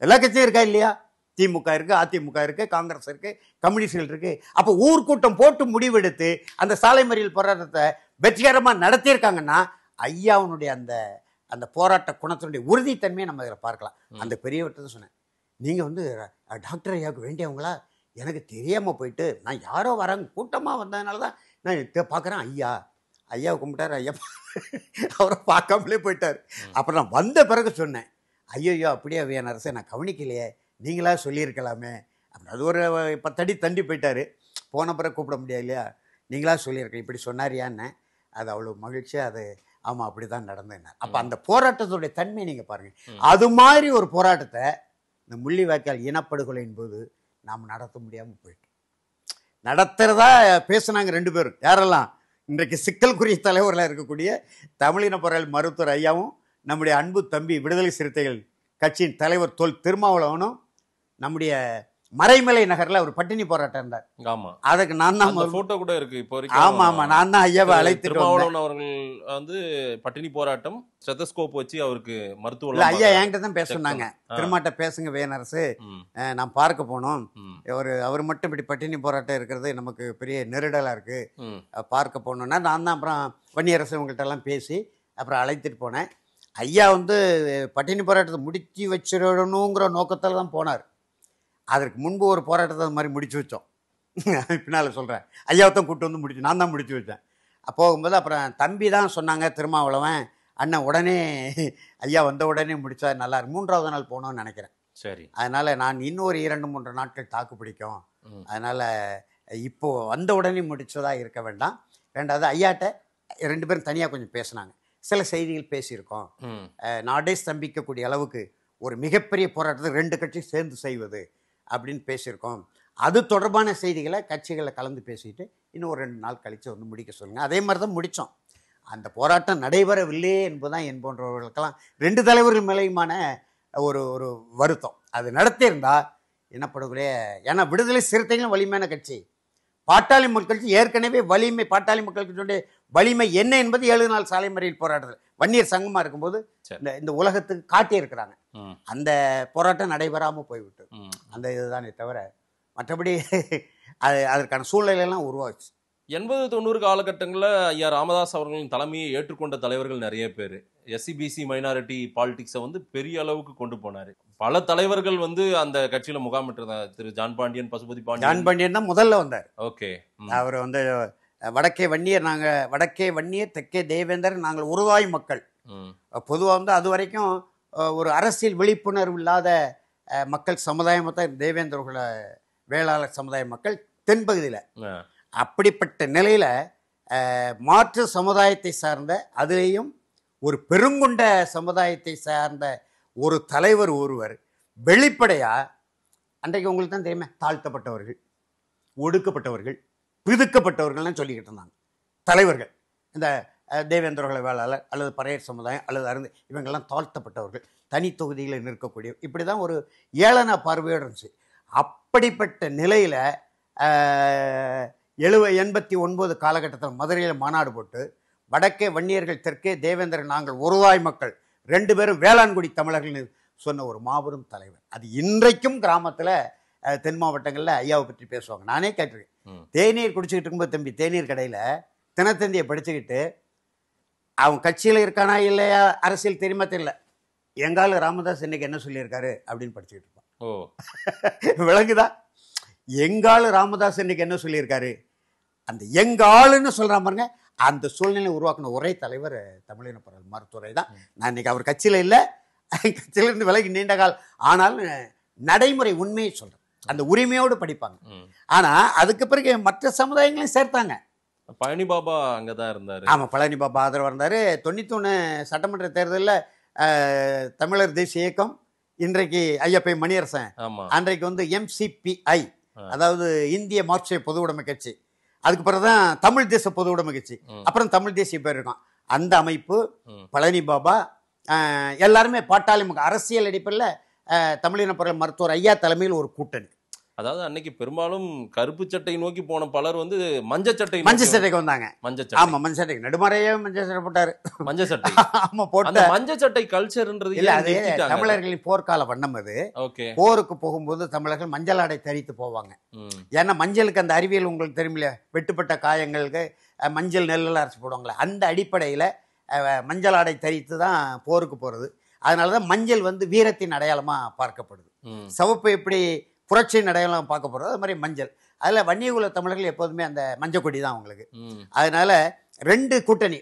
எல்லா கட்சியும் இருக்கா இல்லையா, திமுக இருக்குது, அதிமுக இருக்குது, காங்கிரஸ் இருக்குது, கம்யூனிஸ்ட்கள் இருக்குது. அப்போ ஊர்க்கூட்டம் போட்டு முடிவெடுத்து அந்த சாலை மறியல் போராட்டத்தை வெற்றிகரமாக நடத்தியிருக்காங்கன்னா ஐயாவுடைய அந்த அந்த போராட்ட குணத்தினுடைய உறுதித்தன்மையை நம்ம இதில் பார்க்கலாம். அந்த பெரியவர்கிட்ட சொன்னேன், நீங்கள் வந்து டாக்டர் ஐயாவுக்கு வேண்டியவங்களா, எனக்கு தெரியாமல் போயிட்டு நான் யாரோ வராங்க கூட்டமாக வந்ததுனால தான் நான் பார்க்குறேன், ஐயாவை கும்பிட்டார், ஐயா அவரை பார்க்காமலே போயிட்டார். அப்புறம் நான் வந்த பிறகு சொன்னேன், ஐயோ அப்படியே விஎன்ஆர்எஸ் நான் கவனிக்கலையே, நீங்களா சொல்லியிருக்கலாமே அப்படி. அது ஒரு 10 அடி தண்டி போயிட்டார். போன பிறகு கூப்பிட முடியாது இல்லையா, நீங்களா சொல்லியிருக்கேன் இப்படி சொன்னாரியான்னு. அது அவ்வளோ மகிழ்ச்சியாக அது ஆமாம் அப்படி தான் நடந்தேன். அப்போ அந்த போராட்டத்துடைய தன்மை நீங்கள் பாருங்கள். அது மாதிரி ஒரு போராட்டத்தை இந்த முள்ளிவாய்க்கால் இனப்படுகொலையின் போது நாம் நடத்த முடியாமல் போயிட்டோம். நடத்துகிறதா பேசுனாங்க 2 பேரும், யாரெல்லாம் இன்றைக்கு சிக்கல்குரிய தலைவர்களாக இருக்கக்கூடிய தமிழின போராளி மருத்துவர் ஐயாவும் நம்முடைய அன்பு தம்பி விடுதலை சிறுத்தைகள் கட்சியின் தலைவர் தொல் திருமாவளவனும் நம்முடைய மறைமலை நகர்ல ஒரு பட்டினி போராட்டம் இருந்தார். ஆமா, அதுக்கு நான் தான் போட்டோ கூட இருக்கு இப்போ வரைக்கும். ஆமா ஆமா, நான் தான் ஐயாவை அழைத்துட்டு அவர்கள் வந்து பட்டினி போராட்டம் ஸ்டெத்தஸ்கோப் வச்சு அவருக்கு மருத்துவ ஐயா என்கிட்ட தான் பேச சொன்னாங்க, திருமாட்ட பேசுங்க விஎன்ஆர்எஸ், நான் பார்க்க போனோம், அவர் மட்டும் இப்படி பட்டினி போராட்டம் இருக்கிறது நமக்கு பெரிய நெருடலா இருக்கு, பார்க்க போனோம்னா நான் தான் அப்புறம் வன்னியரசு இவங்கள்ட்ட எல்லாம் பேசி அப்புறம் அழைத்துட்டு போனேன். ஐயா வந்து பட்டினி போராட்டத்தை முடிச்சு வச்சிடணுங்கிற நோக்கத்தில் தான் போனார். அதற்கு முன்பு ஒரு போராட்டத்தை அது மாதிரி முடிச்சு வச்சோம். பின்னால் சொல்கிறேன், ஐயாவை தான் கூப்பிட்டு வந்து முடிச்சு, நான் தான் முடிச்சு வச்சேன். போகும்போது அப்புறம் தம்பி தான் சொன்னாங்க திருமாவளவன், அண்ணன் உடனே ஐயா வந்த உடனே முடிச்சா நல்லா இருக்கு, 3ஆவது நாள் போகணும்னு நினைக்கிறேன். சரி, அதனால் நான் இன்னும் ஒரு 2-3 நாட்கள் தாக்கு பிடிக்கும், அதனால் இப்போது வந்த உடனே முடிச்சதா இருக்க வேண்டாம். 2வது ஐயாட்ட 2 பேரும் தனியாக கொஞ்சம் பேசினாங்க, சில செய்திகள் பேசியிருக்கோம், நாடே ஸ்தம்பிக்கக்கூடிய அளவுக்கு ஒரு மிகப்பெரிய போராட்டத்தை 2 கட்சி சேர்ந்து செய்வது அப்படின்னு பேசியிருக்கோம். அது தொடர்பான செய்திகளை கட்சிகளை கலந்து பேசிட்டு இன்னும் ஒரு 2 நாள் கழித்து வந்து முடிக்க சொல்லுங்கள். அதே மாதிரி தான் முடித்தோம். அந்த போராட்டம் நடைபெறவில்லையே என்பதுதான் என் போன்றவர்களுக்கெல்லாம் 2 தலைவர்கள் மேலேயுமான ஒரு ஒரு வருத்தம். அது நடத்தியிருந்தா என்னப்படக்கூடிய, ஏன்னா விடுதலை சிறுத்தைகளும் வலிமையான கட்சி, பாட்டாளி மக்கள் கட்சி ஏற்கனவே வலிமை, பாட்டாளி மக்கள் கட்சியுடைய வலிமை என்ன என்பது 7 நாள் சாலை மறியல் போராட்டத்தில் வன்னியர் சங்கமா இருக்கும்போது இந்த உலகத்துக்கு காட்டியிருக்கிறாங்க. அந்த போராட்டம் நடைபெறாமல் போய்விட்டது. அந்த இதுதானே தவிர மற்றபடி அதற்கான சூழ்நிலையெல்லாம் உருவாச்சு. 80-90 காலகட்டங்களில் ஐயா ராமதாஸ் அவர்களின் தலைமையை ஏற்றுக்கொண்ட தலைவர்கள் நிறைய பேர். எஸ்சிபிசி மைனாரிட்டி பாலிடிக்ஸை வந்து பெரிய அளவுக்கு கொண்டு போனார். பல தலைவர்கள் வந்து அந்த கட்சியில் முகாமிட்டிருந்தாங்க. திரு ஜான் பாண்டியன், பசுபதி பாண்டியன். ஜான் பாண்டியன் தான் முதல்ல வந்தார். ஓகே. அவர் வந்து வடக்கே வன்னியர், நாங்கள் வடக்கே வன்னியர், தெற்கே தேவேந்தர், நாங்கள் உருவாய் மக்கள். பொதுவாக வந்து அது வரைக்கும் ஒரு அரசியல் விழிப்புணர்வு இல்லாத மக்கள் சமுதாயமாக தான் தேவேந்தர்களை வேளாளர் சமுதாய மக்கள் தென்பகுதியில். அப்படிப்பட்ட நிலையில் மாற்று சமுதாயத்தை சார்ந்த, அதிலேயும் ஒரு பெருங்கொண்ட சமுதாயத்தை சார்ந்த ஒரு தலைவர் ஒருவர் வெளிப்படையாக, அன்றைக்கு உங்களுக்கு தான் தெரியுமே, தாழ்த்தப்பட்டவர்கள், ஒடுக்கப்பட்டவர்கள், பிதுக்கப்பட்டவர்கள்லாம் சொல்லிக்கிட்டு இருந்தாங்க தலைவர்கள். இந்த தேவேந்திரகுல வேளாளர் அல்லது பறையர் சமுதாயம் அல்லது அருந்து இவங்கெல்லாம் தாழ்த்தப்பட்டவர்கள், தனி தொகுதிகளில் நிற்கக்கூடிய, இப்படி தான் ஒரு ஏளன பார்வையோடு இருந்துச்சு. அப்படிப்பட்ட நிலையில் 89 காலகட்டத்தில் மதுரையில் மாநாடு போட்டு வடக்கே வன்னியர்கள், தெற்கே தேவேந்திரன், நாங்கள் ஒருவாய் மக்கள், 2 பேரும் வேளாண்குடி தமிழர்கள் சொன்ன ஒரு மாபெரும் தலைவர். அது இன்றைக்கும் கிராமத்தில் தென் மாவட்டங்களில் ஐயாவை பற்றி பேசுவாங்க. நானே கேட்டிருக்கேன். தேநீர் குடிச்சிக்கிட்டு இருக்கும்போது தம்பி தேநீர் கடையில் தினத்தந்தியை படிச்சுக்கிட்டு அவன் கட்சியில் இருக்கானா இல்லையா, அரசியல் தெரியுமா தெரியல, எங்கால ராமதாஸ் இன்னைக்கு என்ன சொல்லியிருக்காரு அப்படின்னு படிச்சுக்கிட்டு இருப்பான். விளங்குதா? எங்காலு ராமதாஸ் இன்னைக்கு என்ன சொல்லியிருக்காரு, அந்த எங்காளுன்னு சொல்கிறான் பாருங்க. அந்த சூழ்நிலை உருவாக்கின ஒரே தலைவர் தமிழின பரவல் மருத்துவரை தான். நான் இன்னைக்கு அவர் கட்சியில் இல்லை, கட்சியிலிருந்து விலகி நீண்ட காலம் ஆனாலும் நடைமுறை உண்மையை சொல்கிறேன். அந்த உரிமையோடு படிப்பாங்க. ஆனால் அதுக்கு பிறகு மற்ற சமுதாயங்களையும் சேர்த்தாங்க. பழனி பாபா அங்கே தான் இருந்தார். ஆமாம், பழனி பாபா ஆதரவு இருந்தார். 91 சட்டமன்ற தேர்தலில் தமிழர் தேசிய இயக்கம், இன்றைக்கு ஐயப்பை மணியரசன், அன்றைக்கு வந்து MCPI, அதாவது இந்திய மார்க்சிய பொது உடைமை கட்சி, அதுக்கு பிறகுதான் தமிழ் தேச பொது உடைமை கட்சி, அப்புறம் தமிழ் தேசிய பேர் இருக்கும். அந்த அமைப்பு, பழனி பாபா, எல்லாருமே பாட்டாளி அரசியல் அடிப்படையில் தமிழின பரவல் மருத்துவர் ஐயா தலைமையில் ஒரு கூட்டணி. அதாவது அன்னைக்கு பெரும்பாலும் கருப்பு சட்டை நோக்கி போன பலர் வந்து மஞ்சள் சட்டைக்கு வந்தாங்க. ஆமா, மஞ்சள் சட்டைக்கு நடுமறையே மஞ்சள் சட்டை போட்டாரு. மஞ்சள் சட்டை ஆமா போட்டு. மஞ்சள் சட்டை கல்ச்சர்ன்றது இல்ல, அது தமிழர்களின் போர்க்கால வண்ணம். அது போருக்கு போகும்போது தமிழர்கள் மஞ்சள் ஆடை தரித்து போவாங்க. ஏன்னா மஞ்சளுக்கு அந்த அறிவியல் உங்களுக்கு தெரியுமில்ல, வெட்டுப்பட்ட காயங்களுக்கு மஞ்சள் நெல்லெல்லாம் அரைச்சி போடுவாங்களே, அந்த அடிப்படையில் மஞ்சள் ஆடை தரித்து தான் போருக்கு போகிறது. அதனாலதான் மஞ்சள் வந்து வீரத்தின் அடையாளமாக பார்க்கப்படுது. சிவப்பு எப்படி புரட்சியின் அடையாளம் பார்க்க போகிறது, அது மாதிரி மஞ்சள். அதில் வன்னியகுல தமிழர்கள் எப்போதுமே அந்த மஞ்சள் கொடி தான் அவங்களுக்கு. அதனால 2 கூட்டணி,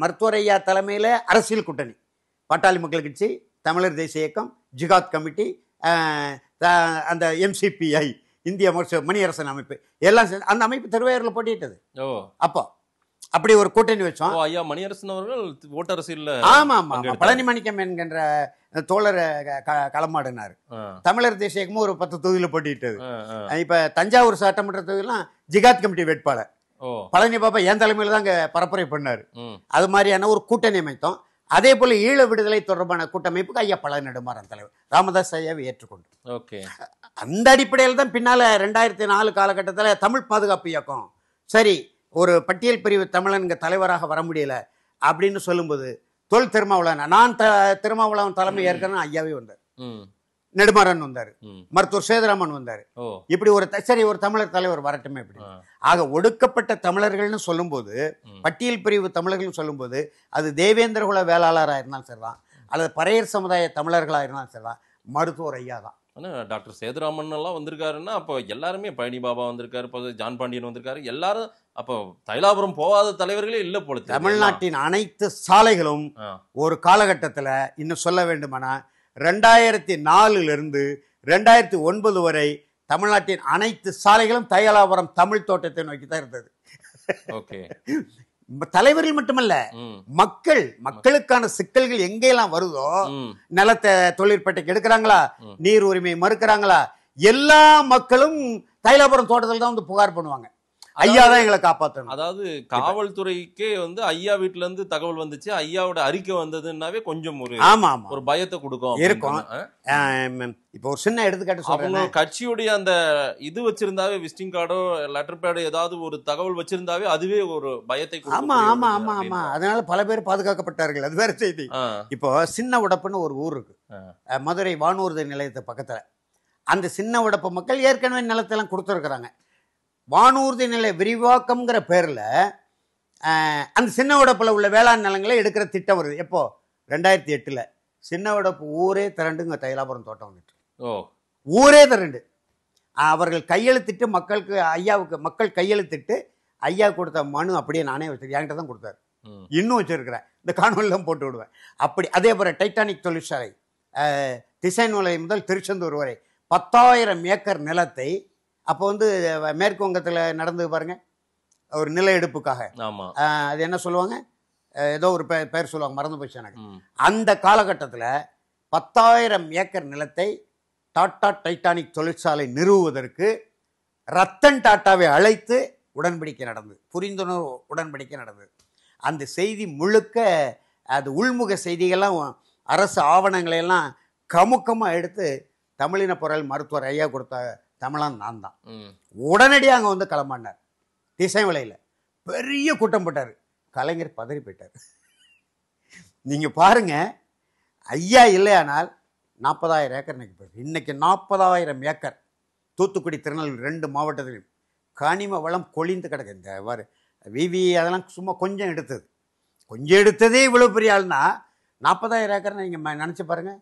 மருத்துவர் ஐயா தலைமையில் அரசியல் கூட்டணி, பாட்டாளி மக்கள் கட்சி, தமிழர் தேசிய இயக்கம், ஜிகாத் கமிட்டி, அந்த MCPI, இந்திய மணியரசன் அமைப்பு, எல்லாம் அந்த அமைப்பு திருவையூரில் போட்டிட்டது. அப்போ அப்படி ஒரு கூட்டணி வச்சோம். ஐயா மணியரசன் அவர்கள் ஓட்டரசியல். ஆமா ஆமா, பழனி மணிக்கம் என்கின்ற தோழர் களமாடினார். தமிழர் தேசிய இயக்கமும் ஒரு 10 தொகுதியில் போட்டிட்டது. இப்ப தஞ்சாவூர் சட்டமன்ற தொகுதியெல்லாம் ஜிகாத் கமிட்டி வேட்பாளர் பழனி பாபா என் தலைமையில தான் அங்க பரப்புரை பண்ணாரு. அது மாதிரியான ஒரு கூட்டணி அமைத்தோம். அதே போல ஈழ விடுதலை தொடர்பான கூட்டமைப்புக்கு ஐயா பழனி நெடுமாறன் தலைவர், ராமதாஸ் ஐயாவை ஏற்றுக்கொண்டு, அந்த அடிப்படையில் தான் பின்னால 2004 காலகட்டத்தில் தமிழ் பாதுகாப்பு இயக்கம் சரி ஒரு பட்டியல் பிரிவு தமிழனுங்க தலைவராக வர முடியல அப்படின்னு சொல்லும்போது தொல் திருமாவளவன், நான் திருமாவளவன் தலைமை ஏற்கனவே ஐயாவே வந்தார், நெடுமாறன் வந்தார், மருத்துவர் சேதுராமன் வந்தார். இப்படி ஒரு சரி ஒரு தமிழர் தலைவர் வரட்டுமே இப்படி. ஆக ஒடுக்கப்பட்ட தமிழர்கள்னு சொல்லும்போது, பட்டியல் பிரிவு தமிழர்கள் சொல்லும்போது, அது தேவேந்திரகுல வேளாளராக இருந்தாலும் சரிதான், அல்லது பறையர் சமுதாய தமிழர்களாக இருந்தாலும் சரிதான், மருத்துவர் ஐயா தான். ஆனால் டாக்டர் சேதுராமன் எல்லாம் வந்திருக்காருன்னா அப்போ எல்லாருமே, பழனி பாபா வந்திருக்காரு, இப்போ ஜான் பாண்டியன் வந்திருக்காரு, எல்லாரும் அப்போ தைலாபுரம் போகாத தலைவர்களே இல்லை போல. தமிழ்நாட்டின் அனைத்து சாலைகளும் ஒரு காலகட்டத்தில், இன்னும் சொல்ல வேண்டுமானா 2004 2009 வரை தமிழ்நாட்டின் அனைத்து சாலைகளும் தைலாபுரம் தமிழ் தோட்டத்தை நோக்கி தான் இருந்தது. தலைவர்கள் மட்டுமல்ல, மக்களுக்கான சிக்கல்கள் எங்கெல்லாம் வருதோ, நிலத்தை தொழிற்பேட்டைக்கு எடுக்கிறாங்களா, நீர் உரிமையை மறுக்கிறாங்களா, எல்லா மக்களும் தைலாபுரம் தோட்டத்தில் தான் வந்து புகார் பண்ணுவாங்க. ஐயா தான் எங்களை காப்பாற்றணும். அதாவது காவல்துறைக்கே வந்து ஐயா வீட்டுல இருந்து தகவல் வந்துச்சு, ஐயாவோட அறிக்கை வந்ததுன்னாவே கொஞ்சம் ஒரு ஆமா ஆமா ஒரு பயத்தை கொடுக்கும் இருக்கும். இப்போ ஒரு சின்ன எடுத்துக்காட்டு அவங்க சொல்றேன். கட்சியுடைய அந்த இது வச்சிருந்தாவே, விசிட்டிங் கார்டோ லெட்டர் பேடோ ஏதாவது ஒரு தகவல் வச்சிருந்தாவே அதுவே ஒரு பயத்தை ஆமா ஆமா ஆமா ஆமா அதனால பல பேர் பாதுகாக்கப்பட்டார்கள். அது வேற செய்தி. இப்போ சின்ன உடப்புன்னு ஒரு ஊர் இருக்கு, மதுரை வானூர்தி நிலையத்து பக்கத்துல. அந்த சின்ன உடப்பு மக்கள் ஏற்கனவே நிலத்தெல்லாம் கொடுத்துருக்குறாங்க. வானூர்தி நிலைய விரிவாக்கம்ங்கிற பேர்ல அந்த சின்ன உடப்புல உள்ள வேளாண் நிலங்களை எடுக்கிற திட்டம் வருது. எப்போ? 2008. சின்ன உடப்பு ஊரே திரண்டுங்க தைலாபுரம் தோட்டம் வந்துட்டு. ஊரே திரண்டு அவர்கள் கையெழுத்திட்டு மக்கள் கையெழுத்திட்டு ஐயா கொடுத்த மனு அப்படியே நானே வச்சிருக்கேன். என்கிட்ட தான் கொடுத்தாரு, இன்னும் வச்சிருக்கிறேன். இந்த காணொலிலாம் போட்டு விடுவேன். அப்படி அதே போல டைட்டானிக் தொழிற்சாலை திசைநூலை முதல் திருச்செந்தூர் வரை 10,000 ஏக்கர் நிலத்தை அப்போ வந்து மேற்கு வங்கத்தில் நடந்து பாருங்க, ஒரு நில எடுப்புக்காக. அது என்ன சொல்லுவாங்க, ஏதோ ஒரு பேர் சொல்லுவாங்க, மறந்து போச்சு எனக்கு. அந்த காலகட்டத்தில் 10,000 ஏக்கர் நிலத்தை டாடா டைட்டானிக் தொழிற்சாலை நிறுவுவதற்கு ரத்தன் டாட்டாவை அழைத்து உடன்படிக்கை நடந்தது, புரிந்துணர்வு உடன்படிக்கை நடந்தது. அந்த செய்தி முழுக்க அது உள்முக செய்திகள்லாம் அரசு ஆவணங்களை எல்லாம் கமுக்கமாக எடுத்து தமிழின பொருள் மருத்துவர் ஐயா கொடுத்த தமிழன் நான் தான். உடனடியாக அங்கே வந்து களமாடினார். திசைமலையில் பெரிய கூட்டம் போட்டார். கலைஞர் பதறி போயிட்டார். நீங்க பாருங்க, ஐயா இல்லையானால் 40,000 ஏக்கர் இன்னைக்கு 40,000 ஏக்கர் தூத்துக்குடி திருநெல்வேலி 2 மாவட்டத்திலும் கனிம வளம் கொழிந்து கிடக்கு. இந்த விவி அதெல்லாம் சும்மா கொஞ்சம் எடுத்ததே இவ்வளவு பெரிய ஆள்னா 40,000 ஏக்கர் நீங்க நினைச்சு பாருங்க.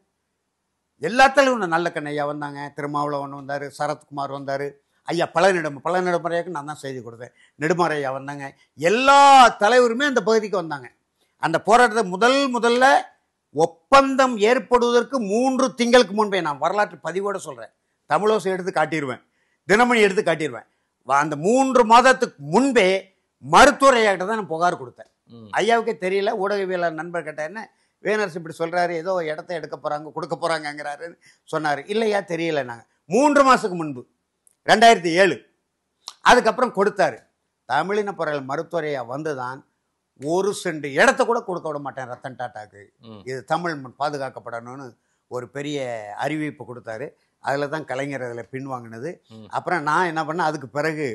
எல்லாத்திலும் நல்ல கண்ணையா வந்தாங்க, திருமாவளவன் வந்தார், சரத்குமார் வந்தார், ஐயா பழநெடுமறையாக்கு நான் தான் செய்தி கொடுத்தேன், நெடுமறையா வந்தாங்க. எல்லா தலைவருமே அந்த பகுதிக்கு வந்தாங்க. அந்த போராட்டத்தை முதல்ல ஒப்பந்தம் ஏற்படுவதற்கு 3 திங்களுக்கு முன்பே, நான் வரலாற்று பதிவோடு சொல்கிறேன், தமிழோசை எடுத்து காட்டிடுவேன், தினமணி எடுத்து காட்டிடுவேன். அந்த 3 மாதத்துக்கு முன்பே மருத்துவர் ஐயாக்கிட்ட தான் நான் புகார் கொடுத்தேன். ஐயாவுக்கே தெரியல, ஊடகவியலாளர் நண்பர் கிட்ட என்ன வேனரசு இப்படி சொல்கிறாரு, ஏதோ இடத்த கொடுக்க போகிறாங்கங்கிறாரு சொன்னார். இல்லையா தெரியல. நாங்கள் 3 மாதத்துக்கு முன்பு 2007 அதுக்கப்புறம் கொடுத்தாரு. தமிழின பொருள் மருத்துவரையா வந்துதான் 1 சென்ட் இடத்த கூட கொடுக்க விட மாட்டேன் ரத்தன் டாட்டாக்கு, இது தமிழ் பாதுகாக்கப்படணும்னு ஒரு பெரிய அறிவிப்பு கொடுத்தாரு. அதில் தான் கலைஞர் அதில் பின்வாங்கினது. அப்புறம் நான் என்ன பண்ணேன், அதுக்கு பிறகு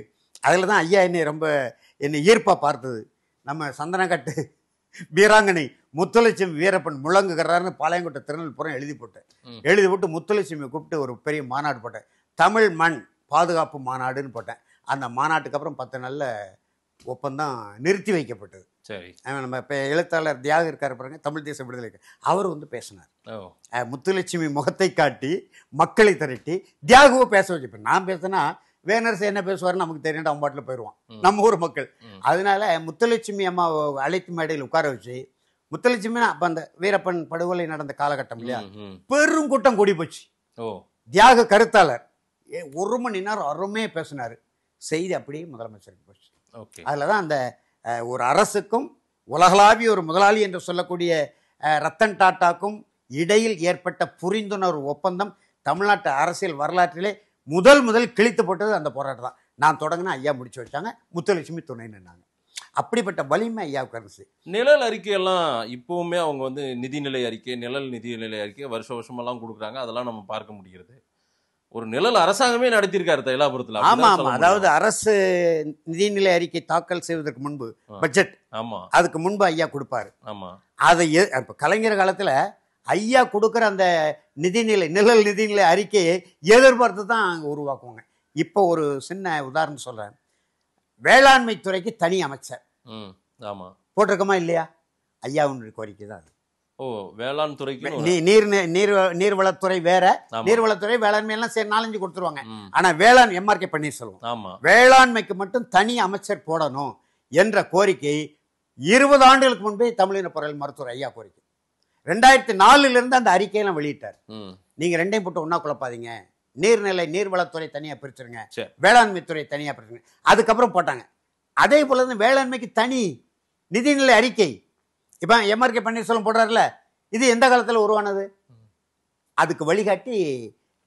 அதில் தான் ஐயா என்னை ஈர்ப்பாக பார்த்தது. நம்ம சந்தனக்கட்டு வீராங்கனை முத்துலட்சுமி வீரப்பன் முழங்குகிறாருன்னு பாளையங்கோட்டை திருநெல்வேலிபுரம் எழுதி போட்டு முத்துலட்சுமியை கூப்பிட்டு ஒரு பெரிய மாநாடு போட்டேன், தமிழ் மண் பாதுகாப்பு மாநாடுன்னு போட்டேன். அந்த மாநாட்டுக்கு அப்புறம் 10 நாள்ல ஒப்பந்தம் நிறுத்தி வைக்கப்பட்டது. சரி, நம்ம இப்போ எழுத்தாளர் தியாக இருக்காரு பாருங்க, தமிழ் தேச விடுதலைக்கு, அவர் வந்து பேசினார். முத்துலட்சுமி முகத்தை காட்டி மக்களை திரட்டி தியாகுவை பேச வச்சு. இப்போ நான் பேசினா வேனரசு என்ன பேசுவாருன்னு நமக்கு தெரியும், அவன் பாட்டில் போயிடுவான் நம்ம ஊர் மக்கள். அதனால முத்துலட்சுமி அம்மா அழைத்து மேடையில் உட்கார வச்சு, முத்துலட்சுமி அப்போ அந்த வீரப்பன் படுகொலை நடந்த காலகட்டம் இல்லையா, பெரும் கூட்டம் கூடி போச்சு. தியாக கருத்தாளர் 1 மணி நேரம் அருமையாக பேசினார். செய்தி அப்படியே முதலமைச்சருக்கு போச்சு. அதில் தான் அந்த ஒரு அரசுக்கும் உலகளாவிய ஒரு முதலாளி என்று சொல்லக்கூடிய ரத்தன் டாட்டாக்கும் இடையில் ஏற்பட்ட புரிந்துணர்வு ஒப்பந்தம் தமிழ்நாட்டு அரசியல் வரலாற்றிலே முதல் கிழித்து போட்டது அந்த போராட்டம் தான். நான் தொடங்கினா ஐயா முடிச்சு வச்சாங்க, முத்துலட்சுமி துணை நின்னாங்க. அப்படிப்பட்ட வலிமை ஐயாவுக்கு இருந்துச்சு. நிழல் அறிக்கையெல்லாம் இப்பவுமே அவங்க வந்து நிதிநிலை அறிக்கை, நிழல் நிதிநிலை அறிக்கை வருஷமெல்லாம் கொடுக்குறாங்க, அதெல்லாம் நம்ம பார்க்க முடிகிறது. ஒரு நிழல் அரசாங்கமே நடத்தியிருக்காரு தைலாபுரத்தில். ஆமா ஆமா, அதாவது அரசு நிதிநிலை அறிக்கை தாக்கல் செய்வதற்கு முன்பு பட்ஜெட், ஆமா, அதுக்கு முன்பு ஐயா கொடுப்பாரு. ஆமா, அதை இப்ப கலைஞர் காலத்துல ஐயா கொடுக்குற அந்த நிழல் நிதிநிலை அறிக்கையை எதிர்பார்த்து தான் அங்க உருவாக்குவாங்க. இப்போ ஒரு சின்ன உதாரணம் சொல்றேன், வேளாண்மை துறைக்கு தனி அமைச்சர் போட்டிருக்கோமா இல்லையா, ஐயாவுடைய கோரிக்கை தான் அது. வேளாண் துறைக்கு நீர்வளத்துறை வேற, நீர்வளத்துறை வேளாண்மை எல்லாம் சரி 4-5 கொடுத்துருவாங்க. ஆனா வேளாண் எம்ஆர்கே பன்னீர்செல்வம் வேளாண்மைக்கு மட்டும் தனி அமைச்சர் போடணும் என்ற கோரிக்கை 20 ஆண்டுகளுக்கு முன்பே தமிழின பொருள் மருத்துவர் ஐயா கோரிக்கை. 2004 இருந்து அந்த அறிக்கையெல்லாம் வெளியிட்டார். நீங்க ரெண்டையும் போட்டு ஒன்னா குழப்பாதீங்க, நீர்வளத்துறை தனியா பிரிச்சிருங்க, வேளாண்மை துறை தனியா பிரிச்சுங்க. அதுக்கப்புறம் போட்டாங்க. அதே போல வேளாண்மைக்கு தனி நிதிநிலை அறிக்கை இப்ப எம்ஆர்கே பன்னீர்செல்வம் போடுறாருல, இது எந்த காலத்துல உருவானது? அதுக்கு வழிகாட்டி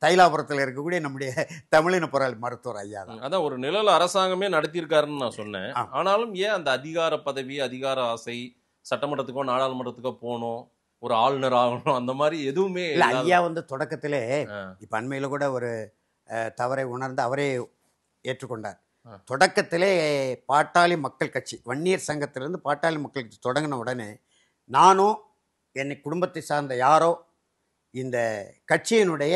தைலாபுரத்தில் இருக்கக்கூடிய நம்முடைய தமிழின போராளி மருத்துவர் ஐயா தான். அதான் ஒரு நிழல் அரசாங்கமே நடத்தியிருக்காருன்னு நான் சொன்னேன். ஆனாலும் ஏன் அந்த அதிகார பதவி, அதிகார ஆசை, சட்டமன்றத்துக்கோ நாடாளுமன்றத்துக்கோ போகணும், ஒரு ஆளுநர் ஆகணும், அந்த மாதிரி எதுவுமே இல்லை. ஐயா வந்து தொடக்கத்திலே இப்போ அண்மையில் கூட ஒரு தவறை உணர்ந்து அவரே ஏற்றுக்கொண்டார். தொடக்கத்திலே பாட்டாளி மக்கள் கட்சி, வன்னியர் சங்கத்திலிருந்து பாட்டாளி மக்கள் கட்சி தொடங்கின உடனே நானும் என்னை குடும்பத்தை சார்ந்த யாரோ இந்த கட்சியினுடைய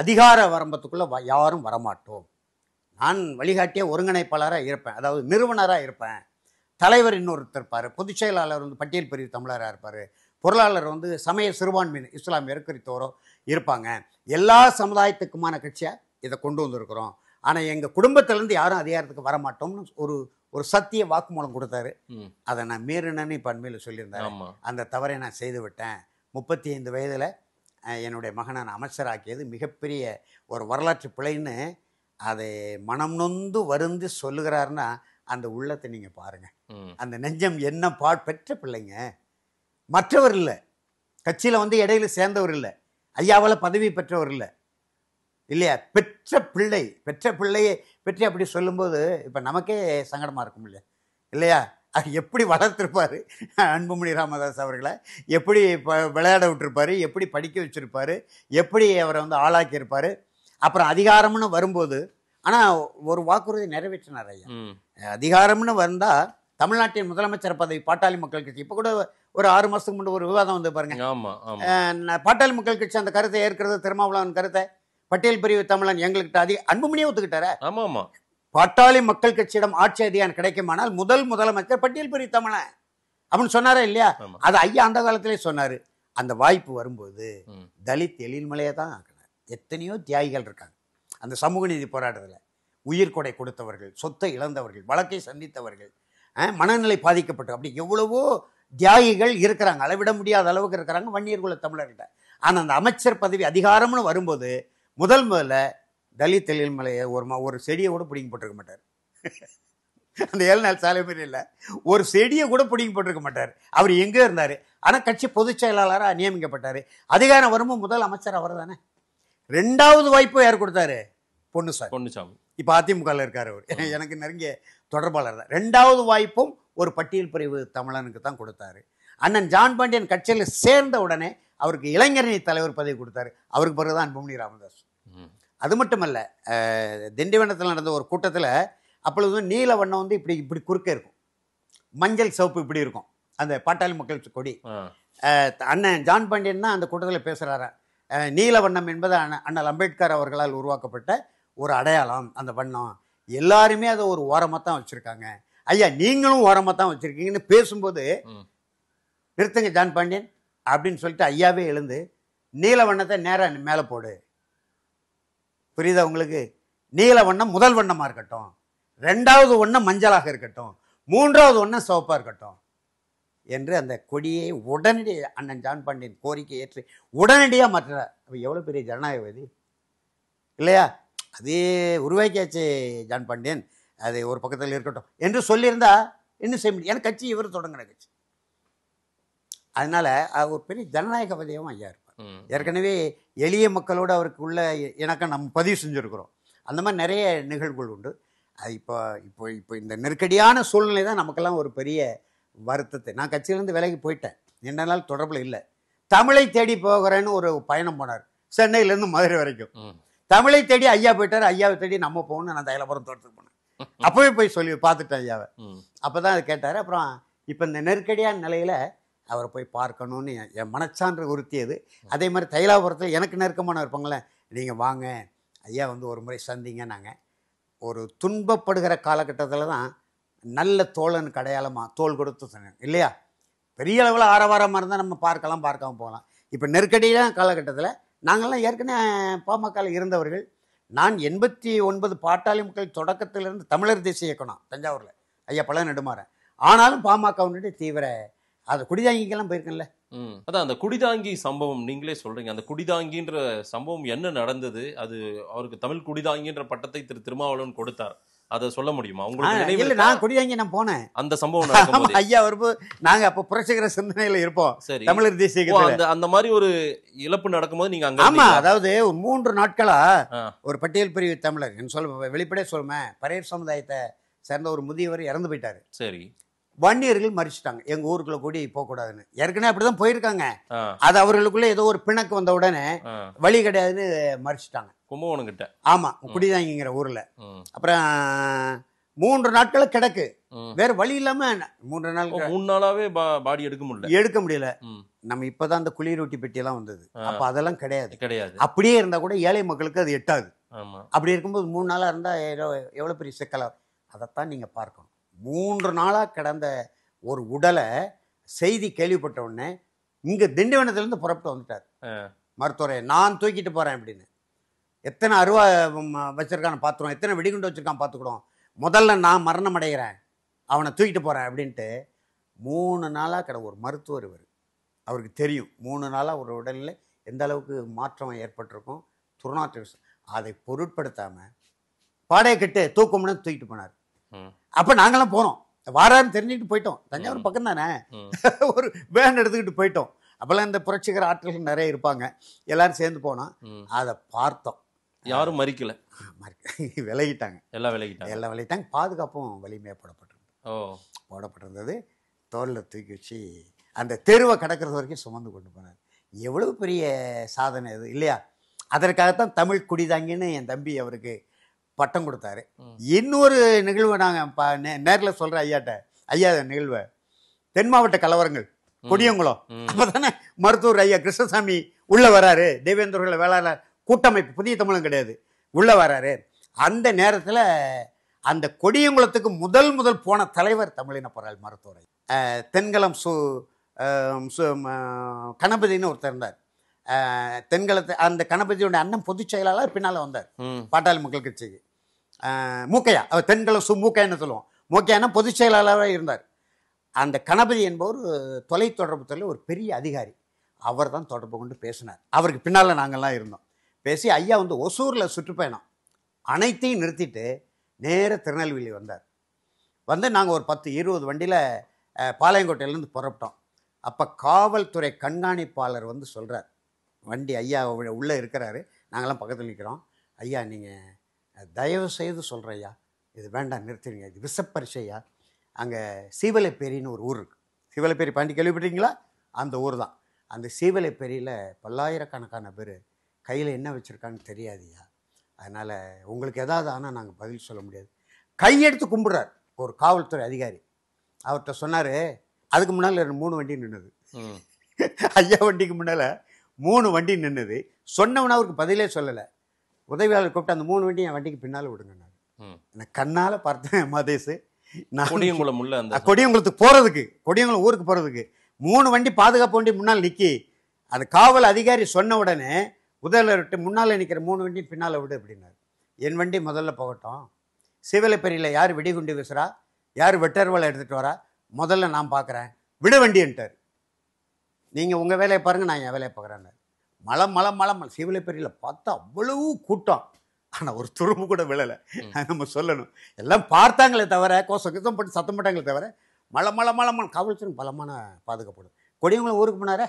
அதிகார வரம்பத்துக்குள்ளே யாரும் வரமாட்டோம், நான் வழிகாட்டிய ஒருங்கிணைப்பாளராக இருப்பேன், அதாவது நிறுவனராக இருப்பேன், தலைவர் இன்னொருத்தர் இருப்பார், பொதுச் செயலாளர் வந்து பட்டியல் பிரிவு தமிழராக இருப்பார், பொருளாளர் வந்து சமய சிறுபான்மையினர் இஸ்லாமியர் குறித்தோரோ இருப்பாங்க, எல்லா சமுதாயத்துக்குமான கட்சியாக இதை கொண்டு வந்திருக்கிறோம், ஆனால் எங்கள் குடும்பத்திலேருந்து யாரும் அதிகாரத்துக்கு வரமாட்டோம்னு ஒரு சத்திய வாக்குமூலம் கொடுத்தாரு. அதை நான் மீறினேன்னு இப்போ அண்மையில் சொல்லியிருந்தேன். அந்த தவறை நான் செய்து விட்டேன். 35 வயதில் என்னுடைய மகனை நான் அமைச்சராக்கியது மிகப்பெரிய ஒரு வரலாற்று பிழைன்னு அதை மனம் நொந்து வருந்து சொல்லுகிறாருன்னா அந்த உள்ளத்தை நீங்கள் பாருங்கள். அந்த நெஞ்சம் என்ன பெற்ற பிள்ளைங்க, மற்றவர் இல்லை, கட்சியில் வந்து இடையில சேர்ந்தவர் இல்லை, ஐயாவால் பதவி பெற்றவர் இல்லை, இல்லையா, பெற்ற பிள்ளையை பற்றி அப்படி சொல்லும்போது இப்போ நமக்கே சங்கடமாக இருக்கும் இல்லையா. அது எப்படி வளர்த்துருப்பார் அன்புமணி ராமதாஸ் அவர்களை, எப்படி விளையாட விட்டுருப்பார், எப்படி படிக்க வச்சுருப்பார், எப்படி அவரை வந்து ஆளாக்கியிருப்பார். அப்புறம் அதிகாரம்னு வரும்போது ஆனால் ஒரு வாக்குறுதி நிறைவேற்றினார் ஐயா. அதிகாரம்னு வந்தால் தமிழ்நாட்டின் முதலமைச்சர் பதவி பாட்டாளி மக்கள் கட்சி, இப்போ கூட ஒரு 6 மாதத்துக்கு முன்னாடி ஒரு விவாதம் வந்து பாருங்க, பாட்டாளி மக்கள் கட்சி அந்த கருத்தை ஏற்கிறது, திருமாவளவன் கருத்தை பட்டியல் பிரிவு தமிழன் எங்கள்கிட்ட அன்புமணியே ஒத்துக்கிட்டார. பாட்டாளி மக்கள் கட்சியிடம் ஆட்சி அதிகாரம் கிடைக்குமானால் முதலமைச்சர் பட்டியல் பிரிவு தமிழன் அப்படின்னு சொன்னாரா இல்லையா. அது ஐயா அந்த காலத்திலே சொன்னாரு. அந்த வாய்ப்பு வரும்போது தலித் எழில்மலையை தான் ஆக்கினார். எத்தனையோ தியாகிகள் இருக்காங்க அந்த சமூக நீதி போராட்டத்தில், உயிர் கொடை கொடுத்தவர்கள், சொத்தை இழந்தவர்கள், வழக்கை சந்தித்தவர்கள், மனநிலை பாதிக்கப்பட்டு, அப்படி எவ்வளவோ தியாகிகள் இருக்கிறாங்க, அளவிட முடியாத அளவுக்கு இருக்கிறாங்க வன்னியர் குல தமிழர்கிட்ட. ஆனால் அந்த அமைச்சர் பதவி அதிகாரம்னு வரும்போது முதல்ல தலித் எழில்மலையை ஒரு செடியை கூட பிடிங்கி போட்டிருக்க மாட்டார். அந்த 7 நாள் சாலை மாரி இல்லை, ஒரு செடியை கூட பிடிங்கி போட்டிருக்க மாட்டார். அவர் எங்கே இருந்தார், ஆனால் கட்சி பொதுச் செயலாளராக நியமிக்கப்பட்டார். அதிகாரம் வரும்போது முதல் அமைச்சர் அவர் தானே. 2வது வாய்ப்பு யார் கொடுத்தாரு, பொன்னுசாமி. இப்போ அதிமுகவில் இருக்கார் அவர், எனக்கு நெருங்கிய தொடர்பாளர் தான். 2வது வாய்ப்பும் ஒரு பட்டியல் பிரிவு தமிழனுக்கு தான் கொடுத்தாரு. அண்ணன் ஜான் பாண்டியன் கட்சியில் சேர்ந்த உடனே அவருக்கு இளைஞரணி தலைவர் பதவி கொடுத்தாரு. அவருக்கு பிறகுதான் அன்புமணி ராமதாஸ். அது மட்டுமல்ல, திண்டிவனத்தில் நடந்த ஒரு கூட்டத்தில் அப்பொழுது நீல வண்ணம் வந்து இப்படி குறுக்க இருக்கும், மஞ்சள் சிவப்பு இப்படி இருக்கும் அந்த பாட்டாளி மக்கள் கொடி. அண்ணன் ஜான் பாண்டியன் தான் அந்த கூட்டத்தில் பேசுகிறாரு. நீல வண்ணம் என்பது அண்ணல் அம்பேத்கர் அவர்களால் உருவாக்கப்பட்ட ஒரு அடையாளம். அந்த வண்ணம் எல்லாருமே அதை ஒரு ஓரமாக தான் வச்சுருக்காங்க, ஐயா நீங்களும் ஓரமாக தான் வச்சுருக்கீங்கன்னு பேசும்போது, நிறுத்துங்க ஜான் பாண்டியன் அப்படின்னு சொல்லிட்டு ஐயாவே எழுந்து நீல வண்ணத்தை நேராக மேலே போடு, புரியுதா உங்களுக்கு, நீல வண்ணம் முதல் வண்ணமாக இருக்கட்டும், 2வது வண்ணம் மஞ்சளாக இருக்கட்டும், 3வது வண்ணம் சிவப்பாக இருக்கட்டும் என்று அந்த கொடியை உடனடியாக அண்ணன் ஜான் பாண்டியன் கோரிக்கை ஏற்று உடனடியாக மாற்றுறார். அப்போ எவ்வளோ பெரிய ஜனநாயகவாதி இல்லையா. அதே உருவாக்கியாச்சு ஜான் பாண்டியன், அது ஒரு பக்கத்தில் இருக்கட்டும் என்று சொல்லியிருந்தா இன்னும் செய்ய முடியும். எனக்கு கட்சி இவர் தொடங்கின கட்சி, அதனால ஒரு பெரிய ஜனநாயகவாதியாகவும் ஐயா இருப்பார். ஏற்கனவே எளிய மக்களோடு அவருக்கு உள்ள இணக்கம் நம்ம பதிவு செஞ்சுருக்கிறோம். அந்த மாதிரி நிறைய நிகழ்வுகள் உண்டு. அது இப்போ இந்த நெருக்கடியான சூழ்நிலை தான் நமக்கெல்லாம் ஒரு பெரிய வருத்தத்தை. நான் கட்சியிலேருந்து விலகி போயிட்டேன், நீண்ட நாள் தொடர்பில் இல்லை. தமிழை தேடி போகிறேன்னு ஒரு பயணம் போனார், சென்னையிலேருந்து மதுரை வரைக்கும். தமிழை தேடி ஐயா போயிட்டார், ஐயாவை தேடி நம்ம போகணும்னு நான் தைலபுரம் தோட்டத்துக்கு போனேன். அப்போவே போய் சொல்லி பார்த்துட்டேன் ஐயாவை. அப்போ தான் அது கேட்டார். அப்புறம் இப்போ இந்த நெருக்கடியான நிலையில் அவரை போய் பார்க்கணுன்னு என் மனச்சான்று உறுத்தியது. அதே மாதிரி தைலாபுரத்தில் எனக்கு நெருக்கமான இருப்பாங்களே, நீங்கள் வாங்க ஐயா வந்து ஒரு முறை சந்திங்க. நாங்கள் ஒரு துன்பப்படுகிற காலகட்டத்தில் தான் நல்ல தோழனுக்கு அடையாளமாக தோள் கொடுத்து சொன்னேன் இல்லையா. பெரிய அளவில் ஆரவாரமாக இருந்தால் நம்ம பார்க்காம போகலாம். இப்போ நெருக்கடியான காலகட்டத்தில் நாங்கள்லாம் ஏற்கனவே பாமகவில் இருந்தவர்கள். நான் 89 பாட்டாளி மக்கள் தொடக்கத்திலிருந்து தமிழர் தேசிய இயக்கணும் தஞ்சாவூரில் ஐயா பல நெடுமாறேன். ஆனாலும் பாமகவுடைய தீவிர அது குடிதாங்கிக்கெல்லாம் போயிருக்கேன்ல. அதான் அந்த குடிதாங்கி சம்பவம் நீங்களே சொல்றீங்க. அந்த குடிதாங்கின்ற சம்பவம் என்ன நடந்தது? அது அவருக்கு தமிழ் குடிதாங்கின்ற பட்டத்தை திருமாவளவன் கொடுத்தார். அதை சொல்ல முடியுமா உங்களுக்கு? நினைவு இல்ல, இருக்கா? நான் கொடிதாங்கி நான் போனேன். அந்த சம்பவம் நடக்கும்போது ஐயா வரும்போது நாங்க அப்ப புரட்சிகர சிந்தனையில இருப்போம். சரி. தமிழர் தேசிய அந்த மாதிரி ஒரு இழப்பு நடக்கும்போது நீங்க அங்க ஆமா, இருந்தீங்களா? அதாவது ஒரு 3 நாட்களா ஆ. ஒரு பட்டியல் பிரிவு தமிழர் வெளிப்படையா சொல்லுமே, பரையர் சமுதாயத்தை சேர்ந்த ஒரு முதியவர் இறந்து போயிட்டாரு. சரி. வன்னியர்கள் மறிச்சிட்டாங்க, எங்க ஊருக்குள்ள கூடி போக கூடாதுன்னு. ஏற்கனவே அப்படிதான் போயிருக்காங்க. ஆ. அது அவர்களுக்குள்ள ஏதோ ஒரு பிணக்கு வந்த உடனே ஆ. வழி கிடையாதுன்னு மறிச்சிட்டாங்க. கும்பகோணம் கிட்ட. ஆமா, குடிதாங்கிங்கிற ஊர்ல. ம். அப்புறம் 3 நாட்கள கிடக்கு, ம். வேற வழி இல்லாம 3 நாள் 3 நாளாவே பாடி எடுக்க முடியல. எடுக்க முடியல. ம். நம்ம இப்பதான் அந்த குளிர் ரொட்டி பெட்டி எல்லாம் வந்தது. அப்ப அதெல்லாம் கிடையாது. கிடையாது. அப்படியே இருந்தா கூட ஏழை மக்களுக்கு அது எட்டாது. ஆமா. அப்படி இருக்கும்போது 3 நாளா இருந்தா எவ்வளவு பெரிய சிக்கலா. அதைத்தான் நீங்க பார்க்கணும். 3 நாளா கிடந்த ஒரு உடலை செய்தி கேள்விப்பட்ட உடனே இங்க திண்டிவனத்துல இருந்து புறப்பட்டு வந்துட்டார் மருத்துவரை. நான் தூக்கிட்டு போறேன் அப்படின்னு. எத்தனை அருவா வச்சிருக்கான்னு பார்த்துருவோம், எத்தனை வெடிகுண்டு வச்சிருக்கான் பார்த்துக்கிடும், முதல்ல நான் மரணம் அடைகிறேன், அவனை தூக்கிட்டு போறேன் அப்படின்ட்டு 3 நாளாக ஒரு மருத்துவர் இவர். அவருக்கு தெரியும் 3 நாளாக ஒரு உடலில் எந்த அளவுக்கு மாற்றம் ஏற்பட்டிருக்கும், துர்நாற்ற. அதை பொருட்படுத்தாம பாடையை கட்டு தூக்கம்னு தூக்கிட்டு போனார். அப்போ நாங்களாம் போனோம், வாரான்னு தெரிஞ்சுக்கிட்டு போயிட்டோம். தஞ்சாவூர் பக்கம் தானே, ஒரு வேன் எடுத்துக்கிட்டு போயிட்டோம். அப்போல்லாம் இந்த புரட்சிகர ஆற்றல்கள் நிறைய இருப்பாங்க. எல்லாரும் சேர்ந்து போனோம், அதை பார்த்தோம். யாரும் மறிக்கல, விலகிட்டாங்க, எல்லாம் விலகிட்டாங்க. பாதுகாப்பும் வலிமையாக போடப்பட்டிருந்தது. தோளில் தூக்கி வச்சு அந்த தெருவை கடக்கிறது வரைக்கும் சுமந்து கொண்டு போனார். எவ்வளவு பெரிய சாதனை அது இல்லையா? அதற்காகத்தான் தமிழ் குடிதாங்கின்னு என் தம்பி அவருக்கு பட்டம் கொடுத்தாரு. இன்னொரு நிகழ்வு நாங்கள் நேரில் சொல்கிறேன் ஐயாட்ட. ஐயா நிகழ்வை தென் மாவட்ட கலவரங்கள் கொடியங்குளம், அப்போதானே மருத்துவர் ஐயா கிருஷ்ணசாமி உள்ள வராரு. தேவேந்திரகுல வேளாளர் கூட்டமைப்பு, புதிய தமிழும் கிடையாது, உள்ள வராரு. அந்த நேரத்தில் அந்த கொடியங்குளத்துக்கு முதல் போன தலைவர் தமிழின போராளி மருத்துவர் தென்கலம் கணபதினு ஒருத்தர் இருந்தார். தென்கலத்தை அந்த கணபதியோட அண்ணன் பொதுச் செயலாளர் பின்னால் வந்தார் பாட்டாளி மக்கள் கட்சிக்கு. மூக்கையா, அவர் தென்கலம் மூக்கையான்னு சொல்லுவோம். மூக்கையானா பொதுச் செயலாளராக இருந்தார். அந்த கணபதி என்பவர் தொலைத்தொடர்பு துறையில் ஒரு பெரிய அதிகாரி. அவர் தான் தொடர்பு கொண்டு பேசினார். அவருக்கு பின்னால் நாங்கள்லாம் இருந்தோம். பேசி ஐயா வந்து ஒசூரில் சுற்றுப்பயணம் அனைத்தையும் நிறுத்திட்டு நேராக திருநெல்வேலி வந்தார். வந்து நாங்கள் ஒரு 10-20 வண்டியில் பாளையங்கோட்டையிலேருந்து புறப்பட்டோம். அப்போ காவல்துறை கண்காணிப்பாளர் வந்து சொல்கிறார், வண்டி ஐயா உள்ளே இருக்கிறாரு, நாங்களாம் பக்கத்தில் நிற்கிறோம். ஐயா நீங்கள் தயவு செய்து சொல்கிற ஐயா, இது வேண்டாம் நிறுத்திடுங்க, இது விஷப்பரிசையா. அங்கே சீவலைப்பேரின்னு ஒரு ஊர் இருக்குது. சீவலைப்பேரி பாண்டி கேள்விப்பட்டீங்களா? அந்த ஊர் தான். அந்த சீவலைப்பேரியில் பல்லாயிரக்கணக்கான பேர் கையில் என்ன வச்சுருக்கான்னு தெரியாதுயா, அதனால் உங்களுக்கு எதாவது ஆனால் நாங்கள் பதில் சொல்ல முடியாது. கையெடுத்து கும்பிட்றார் ஒரு காவல்துறை அதிகாரி. அவர்கிட்ட சொன்னார், அதுக்கு முன்னால் 3 வண்டி நின்றுது. ஐயா வண்டிக்கு முன்னால் 3 வண்டி நின்றுது. சொன்னவனா அவருக்கு பதிலே சொல்லலை. உதவியாளர் கூப்பிட்டு அந்த 3 வண்டி என் வண்டிக்கு பின்னால் விடுங்கன்னாரு. நான் கண்ணால் பார்த்தேன் மதேஷ். நான் கொடியங்குளத்துக்கு போகிறதுக்கு, கொடியங்குளம் ஊருக்கு போகிறதுக்கு 3 வண்டி பாதுகாப்பு வண்டி முன்னால் நிற்கி, அந்த காவல் அதிகாரி சொன்ன உடனே உதவியாளர்கிட்ட முன்னால் நிற்கிற 3 வண்டி பின்னால் விடு அப்படின்னாரு. என் வண்டி முதல்ல போகட்டும், சிவலைப்பேரியில் யார் வெடிகுண்டு வீசுறா, யார் வெட்டர்வாலை எடுத்துகிட்டு வரா, முதல்ல நான் பார்க்குறேன், விட வண்டின்ட்டார். நீங்கள் உங்கள் வேலையை பாருங்கள், நான் என் வேலையை பார்க்குறேன். மலை சிவலைப்பேரியில் பார்த்தா அவ்வளவு கூட்டம், ஆனால் ஒரு துரும்பு கூட விழலை. நம்ம சொல்லணும், எல்லாம் பார்த்தாங்களே தவிர கோசம் போட்டு சத்தம் போட்டாங்களே தவிர மலை காவல்துறை பலமான பாதுகாப்படும். கொடியங்குளம் ஊருக்கு போனாரே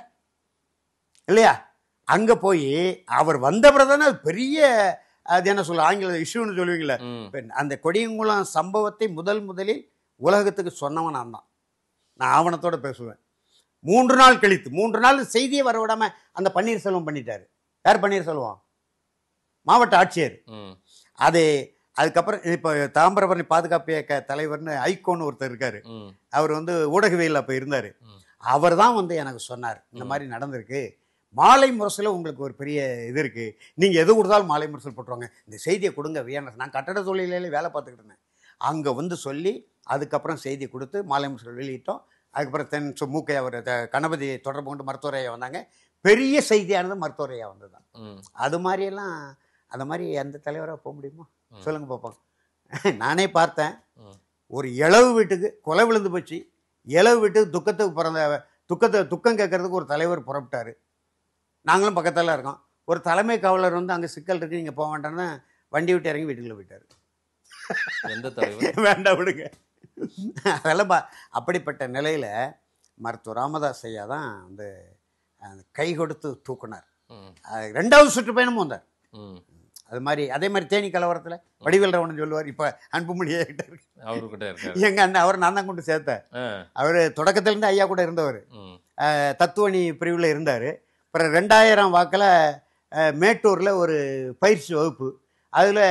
இல்லையா? அங்கே போய் அவர் வந்த பிறகு தானே பெரிய அது என்ன சொல்ல ஆங்கில இஷ்யூன்னு சொல்லுவீங்களே, அந்த கொடியங்குளம் சம்பவத்தை முதலில் உலகத்துக்கு சொன்னவன் நான் தான். நான் ஆவணத்தோடு பேசுவேன். 3 நாள் கழித்து, 3 நாள் செய்தியை வர விடாம அந்த பன்னீர்செல்வம் பண்ணிட்டாரு. யார் பன்னீர்செல்வம்? மாவட்ட ஆட்சியர். அதுக்கப்புறம் இப்போ தாமிரபரணி பாதுகாப்பு இயக்க தலைவர்னு ஐகோன்னு ஒருத்தர் இருக்காரு. அவர் வந்து ஊடகவியல் அப்போ இருந்தார். அவர் தான் வந்து எனக்கு சொன்னார், இந்த மாதிரி நடந்திருக்கு, மாலை முரசில் உங்களுக்கு ஒரு பெரிய இது இருக்குது, நீங்கள் எது கொடுத்தாலும் மாலை முரசல் போட்டுருவாங்க, இந்த செய்தியை கொடுங்க வியர்னஸ். நான் கட்டட தொழிலே வேலை பார்த்துக்கிட்டு இருந்தேன். அங்கே வந்து சொல்லி அதுக்கப்புறம் செய்தி கொடுத்து மாலை முரசல் வெளியிட்டோம். அதுக்கப்புறம் மூக்கை அவர் கணபதி தொடர்பு கொண்டு மருத்துவரையா வந்தாங்க. பெரிய செய்தியானது மருத்துவரையா வந்தது தான். அது மாதிரியெல்லாம் அந்த மாதிரி எந்த தலைவராக போக முடியுமா சொல்லுங்க பார்ப்போம். நானே பார்த்தேன், ஒரு இளவு வீட்டுக்கு கொலை விழுந்து போச்சு, இளவு வீட்டுக்கு துக்கம் கேட்கறதுக்கு ஒரு தலைவர் புறப்பட்டார். நாங்களும் பக்கத்தில் இருக்கோம். ஒரு தலைமை காவலர் வந்து அங்கே சிக்கல் இருக்குது, நீங்கள் போக வேண்டாம்னா வண்டி விட்டு இறங்கி வீட்டுக்குள்ளே போயிட்டார். எந்த தலைவர்? வேண்டாம் விடுங்க. அதெல்லாம் அப்படிப்பட்ட நிலையில் மருத்துவர் ராமதாஸ் ஐயா தான் வந்து கை கொடுத்து தூக்குனார். 2வது சுற்றுப்பயணமும் வந்தார். அது மாதிரி அதே மாதிரி தேனி கலவரத்தில் வடிவேல் ரவணன் சொல்லுவார், இப்போ அன்புமணி கிட்ட இருக்கு, அவர்கிட்ட இருக்கு. எங்கள் அண்ணன் அவர் நான் தான் கொண்டு சேர்த்தேன். அவர் தொடக்கத்திலேருந்து ஐயா கூட இருந்தவர், தத்துவணி பிரிவில் இருந்தார். அப்புறம் 2000 வாக்கில் மேட்டூரில் ஒரு பயிற்சி வகுப்பு, அதில்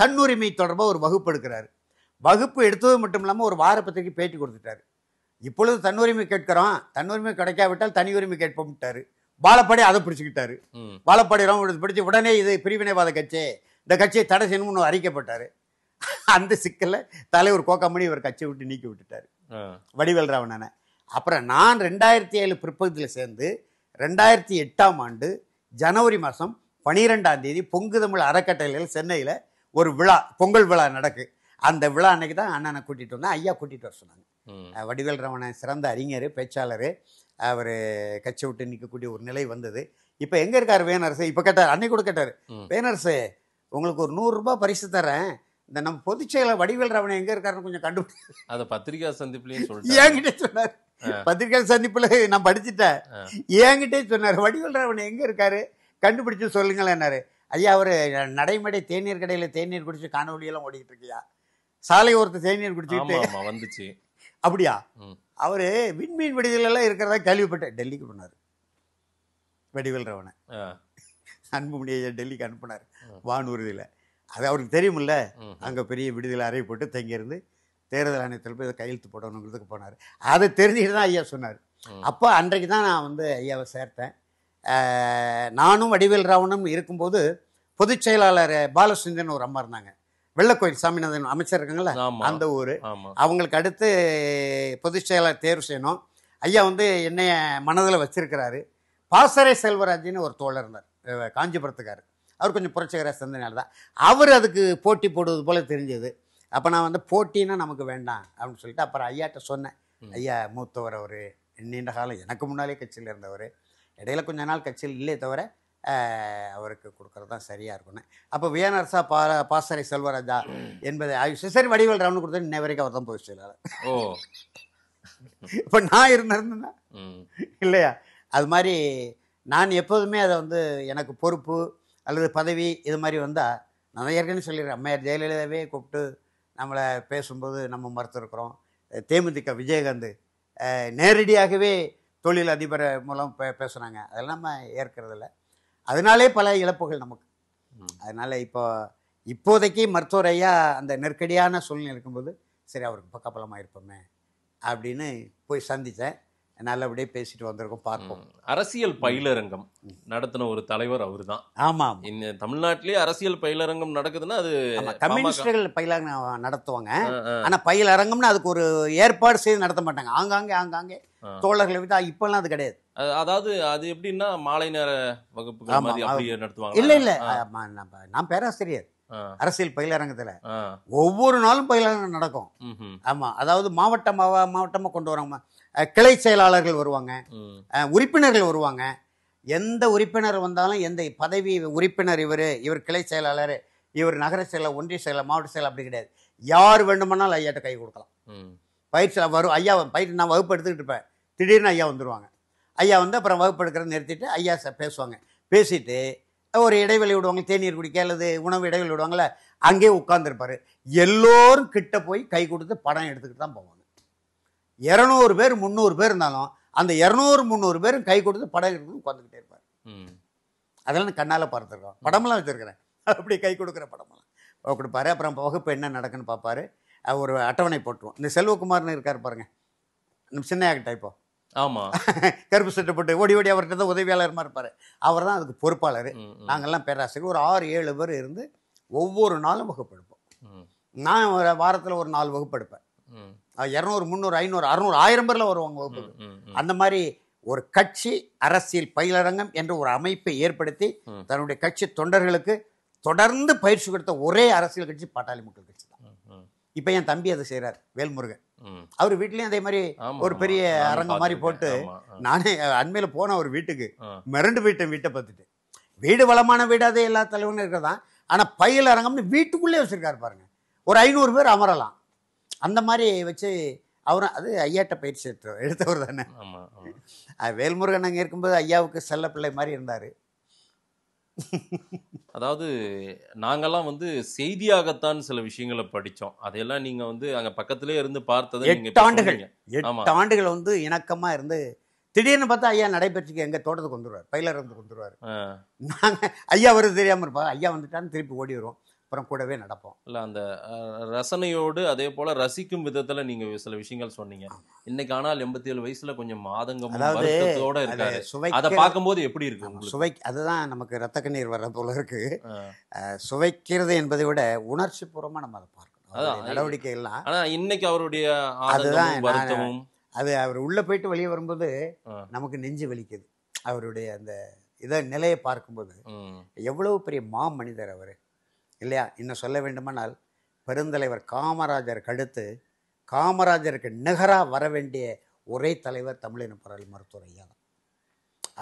தன்னுரிமை தொடர்பாக ஒரு வகுப்பு எடுக்கிறாரு. வகுப்பு எடுத்தது மட்டும் இல்லாமல் ஒரு வார பத்திரிக்கை பேட்டி கொடுத்துட்டாரு. இப்பொழுது தன்னுரிமை கேட்கிறோம், தன்னுரிமை கிடைக்காவிட்டால் தனி உரிமை கேட்போம்ட்டாரு. வாழப்பாடி அதை பிடிச்சிக்கிட்டாரு. வாழப்பாடி பிடிச்சி உடனே இது பிரிவினைவாத கட்சி, இந்த கட்சியை தடை செய்யணும்னு அறிக்கப்பட்டாரு. அந்த சிக்கலில் தலைவர் கோக்காமணி இவர் கட்சியை விட்டு நீக்கி விட்டுட்டாரு, வடிவேல் ராவணனை. அப்புறம் நான் 2007 பிற்பகுதியில் சேர்ந்து 2008ஆம் ஆண்டு ஜனவரி மாதம் 12ஆம் தேதி பொங்கு தமிழ் அறக்கட்டளையில் சென்னையில் ஒரு விழா, பொங்கல் விழா நடக்கு. அந்த விழா அன்னைக்கு தான் அண்ணனை கூட்டிகிட்டு வந்தேன். ஐயா கூட்டிகிட்டு வர சொன்னாங்க. வடிவேல் ரமணன் சிறந்த அறிஞர், பேச்சாளர். அவர் கட்சி விட்டு நிற்கக்கூடிய ஒரு நிலை வந்தது. இப்போ எங்கே இருக்கார் வேணரசு? இப்போ கேட்டார், அன்னைக்கு கூட கேட்டார், வேணரசு உங்களுக்கு ஒரு 100 ரூபாய் பரிசு தரேன், இந்த நம்ம பொதுச் செயலர் வடிவேல் ரமணன் எங்கே இருக்காருன்னு கொஞ்சம் கண்டுபிடி. அதை பத்திரிகா சந்திப்புலையும் சொல்லிட்டு என்கிட்ட சொன்னார். பத்திரிகை சந்திப்பில் நான் படிச்சுட்டேன். என்கிட்டே சொன்னார், வடிவேல் ரமணன் எங்கே இருக்காரு கண்டுபிடிச்சு சொல்லுங்களேன்னாரு. ஐயா அவர் நடைமடை தேநீர் கடையில் தேநீர் குடிச்சு காணொலியெல்லாம் ஓடிக்கிட்டு இருக்கியா, சாலை ஓரத்து தேநீர் குடிச்சுக்கிட்டு வந்துச்சு. அப்படியா? அவரு விண்மீன் விடுதலாம் இருக்கிறதா கேள்விப்பட்டேன். டெல்லிக்கு போனார் வடிவேல் ரவணன். அன்புமணியை டெல்லிக்கு அனுப்புனார் வானூர்தியில். அது அவருக்கு தெரியுமில்ல, அங்கே பெரிய விடுதலை அறை போட்டு தங்கியிருந்து தேர்தல் ஆணையத்தில் போய் கையெழுத்து போடணுங்கிறதுக்கு போனார். அதை தெரிஞ்சுட்டு தான் ஐயா சொன்னார். அப்போ அன்றைக்கு தான் நான் வந்து ஐயாவை சேர்த்தேன். நானும் வடிவேல் ராவணனும் இருக்கும்போது பொதுச் செயலாளர் பாலசுந்தரன் ஒரு அம்மா இருந்தாங்க, வெள்ளக்கோயில் சாமிநாதன் அமைச்சர் இருக்காங்களா அந்த ஊர். அவங்களுக்கு அடுத்து பொதுச் செயலாளர் தேர்வு செய்யணும். ஐயா வந்து என்னைய மனதில் வச்சிருக்கிறாரு. பாசறை செல்வராஜின்னு ஒரு தோழர் இருந்தார், காஞ்சிபுரத்துக்கார். அவர் கொஞ்சம் புரட்சிகர சிந்தனையால் தான். அவர் அதுக்கு போட்டி போடுவது போல தெரிஞ்சது. அப்போ நான் வந்து போட்டின்னா நமக்கு வேண்டாம் அப்படின்னு சொல்லிட்டு அப்புறம் ஐயாட்ட சொன்னேன். ஐயா மூத்தவர், அவர் நீண்ட காலம் எனக்கு முன்னாலே கட்சியில் இருந்தவர், இடையில கொஞ்ச நாள் கட்சியில் இல்லையே தவிர அவருக்கு கொடுக்கறது தான் சரியாக இருக்கும்னு. அப்போ வியனரசா பாசறை செல்வராஜா என்பதை ஆயுஷ் சரி வடிவேல் ராமனு கொடுத்தா இன்ன வரைக்கும் அவர் தான் போய் செய்யலாரு. ஓ, இப்போ நான் இருந்தேன்னா இல்லையா? அது மாதிரி நான் எப்போதுமே அதை வந்து எனக்கு பொறுப்பு அல்லது பதவி இது மாதிரி வந்தால் நான் ஏற்கனவே சொல்லிடுறேன். அம்மையார் ஜெயலலிதாவே கூப்பிட்டு நம்மளை பேசும்போது நம்ம மறுத்துருக்குறோம். தேமுதிக விஜயகாந்த் நேரடியாகவே தொழில் அதிபர் மூலம் பேசுகிறாங்க. அதெல்லாம் நம்ம ஏற்கிறதில்ல. அதனாலே பல இழப்புகள் நமக்கு. அதனால் இப்போதைக்கு மருத்துவர் ஐயா அந்த நெருக்கடியான சூழ்நிலை இருக்கும்போது சரி அவருக்கு பக்கபலமாக இருப்போமே அப்படின்னு போய் சந்தித்தேன். நல்லபடியாக பேசிட்டு வந்திருக்கோம், பார்ப்போம். அரசியல் பயிலரங்கம் நடத்தின ஒரு தலைவர் அவர் தான். ஆமாம், இந்த தமிழ்நாட்டிலேயே அரசியல் பயிலரங்கம் நடக்குதுன்னா அது கம்யூனிஸ்டுகள் பயிலரங்கம் நடத்துவாங்க. ஆனால் பயிலரங்கம்னு அதுக்கு ஒரு ஏற்பாடு செய்து நடத்த மாட்டாங்க. ஆங்காங்கே தோழர்களை விட்டு இப்பெல்லாம் அது கிடையாது. அதாவது அது எப்படின்னா மாலை நேர வகுப்புகள் மாதிரி அப்படியே நடத்துவாங்க. இல்லை நான் பேராசிரியர் அரசியல் பயிலரங்கத்தில் ஒவ்வொரு நாளும் பயிலரங்கம் நடக்கும். ஆமாம், அதாவது மாவட்டமாக கொண்டு வராங்க. கிளை செயலாளர்கள் வருவாங்க, உறுப்பினர்கள் வருவாங்க. எந்த உறுப்பினர் வந்தாலும் எந்த பதவி உறுப்பினர் இவர் கிளை செயலாளர், இவர் நகர செயலாளர், ஒன்றிய செயலாளர், மாவட்ட செயலாளர் அப்படி கிடையாது. யார் வேண்டுமானாலும் ஐயாட்ட கை கொடுக்கலாம். பயிற்சியில் வரும் ஐயா பயிற்சி நான் வகுப்பு எடுத்துக்கிட்டு இருப்பேன், திடீர்னு ஐயா வந்துடுவாங்க. ஐயா வந்து அப்புறம் வகுப்பு எடுக்கிறத நிறுத்திட்டு ஐயா பேசுவாங்க. பேசிட்டு ஒரு இடைவெளி விடுவாங்க, தேநீர் குடிக்க அல்லது உணவு இடைவெளி விடுவாங்கள்ல, அங்கேயே உட்கார்ந்துருப்பார். எல்லோரும் கிட்ட போய் கை கொடுத்து படம் எடுத்துக்கிட்டு தான் போவாங்க. 200 பேர் 300 பேர் இருந்தாலும் அந்த 200-300 பேரும் கை கொடுத்து படம் எடுத்து உட்காந்துக்கிட்டே இருப்பார். அதெல்லாம் நான் கண்ணால் பார்த்துருக்கோம், படமெல்லாம் வச்சுருக்கிறேன். அப்படி கை கொடுக்குற படமெல்லாம் கொடுப்பாரு. அப்புறம் வகுப்பு என்ன நடக்குன்னு பார்ப்பாரு. ஒரு அட்டவணை போட்டுருவோம். இந்த செல்வகுமார்னு இருக்கார் பாருங்க, சின்னையாக்கிட்ட இப்போ ஆமாம் கருப்பு சட்டை போட்டு ஓடி அவர்கிட்ட தான் உதவியாளருமா இருப்பார். அவர் தான் அதுக்கு பொறுப்பாளர். நாங்கள்லாம் பேராசிரியர் ஒரு 6-7 பேர் இருந்து ஒவ்வொரு நாளும் வகுப்பு எடுப்போம். நான் ஒரு வாரத்தில் ஒரு 4 வகுப்பு எடுப்பேன். 200, 300, 500, 600, 1000 பேரில் வருவாங்க வகுப்பு. அந்த மாதிரி ஒரு கட்சி அரசியல் பயிலரங்கம் என்ற ஒரு அமைப்பை ஏற்படுத்தி தன்னுடைய கட்சி தொண்டர்களுக்கு தொடர்ந்து பயிற்சி கொடுத்த ஒரே அரசியல் கட்சி பாட்டாளி மக்கள் கட்சி தான். இப்போ என் தம்பி அதை செய்கிறார், வேல்முருகன். அவர் வீட்லேயும் அதே மாதிரி ஒரு பெரிய அரங்கம் மாதிரி போட்டு, நானே அண்மையில் போன ஒரு வீட்டுக்கு மிரண்டு வீட்டை பார்த்துட்டு, வீடு வளமான வீடு அதே எல்லா தலைவனும் இருக்கிறதான். ஆனால் பயிலரங்கம்னு வீட்டுக்குள்ளே வச்சுருக்காரு பாருங்க. ஒரு 500 பேர் அமரலாம். அந்த மாதிரி வச்சு அவரும் அது ஐயாட்ட பயிற்சி எடுத்தவர் தானே. வேல்முருகன் அங்கே இருக்கும்போது ஐயாவுக்கு செல்ல பிள்ளை மாதிரி இருந்தார். அதாவது நாங்கெல்லாம் செய்தியாகத்தான் சில விஷயங்களை படித்தோம். அதையெல்லாம் நீங்க அங்க பக்கத்திலே இருந்து பார்த்தது. 8 ஆண்டுகள் 8 ஆண்டுகள் இணக்கமா இருந்து திடீர்னு பார்த்தா ஐயா நடைபெற்றுக்கு எங்க தோட்டத்துக்கு வந்துடுவார், பயிலர் வந்து வந்துடுவார். நாங்கள் ஐயா வருது தெரியாமல் இருப்போம், ஐயா வந்துட்டான்னு திருப்பி ஓடி வருவோம், அப்புறம் கூடவே நடப்போம். இல்லை, அந்த ரசனையோடு அதே போல ரசிக்கும் விதத்துல நீங்க சில விஷயங்கள் சொன்னீங்க. இன்னைக்கு ஆனால் 87 வயசுல கொஞ்சம் ஆதங்கமும் வருத்தத்தோட இருக்காரு. அதை பார்க்கும்போது எப்படி இருக்கு சுவை? அதுதான் நமக்கு ரத்த கண்ணீர் வர்ற போல இருக்கு. சுவைக்கிறது என்பதை விட உணர்ச்சி பூர்வமா நம்ம அதை பார்க்கணும் நடவடிக்கை எல்லாம். ஆனா இன்னைக்கு அவருடைய வருத்தமும் அது அவர் உள்ள போயிட்டு வெளியே வரும்போது நமக்கு நெஞ்சு வலிக்குது. அவருடைய அந்த நிலையை பார்க்கும்போது எவ்வளவு பெரிய மனிதர் அவர் இல்லையா? இன்னும் சொல்ல வேண்டுமானால் பெருந்தலைவர் காமராஜருக்கு அடுத்து காமராஜருக்கு நிகராக வர வேண்டிய ஒரே தலைவர் தமிழின போராளி மருத்துவர் ஐயா தான்.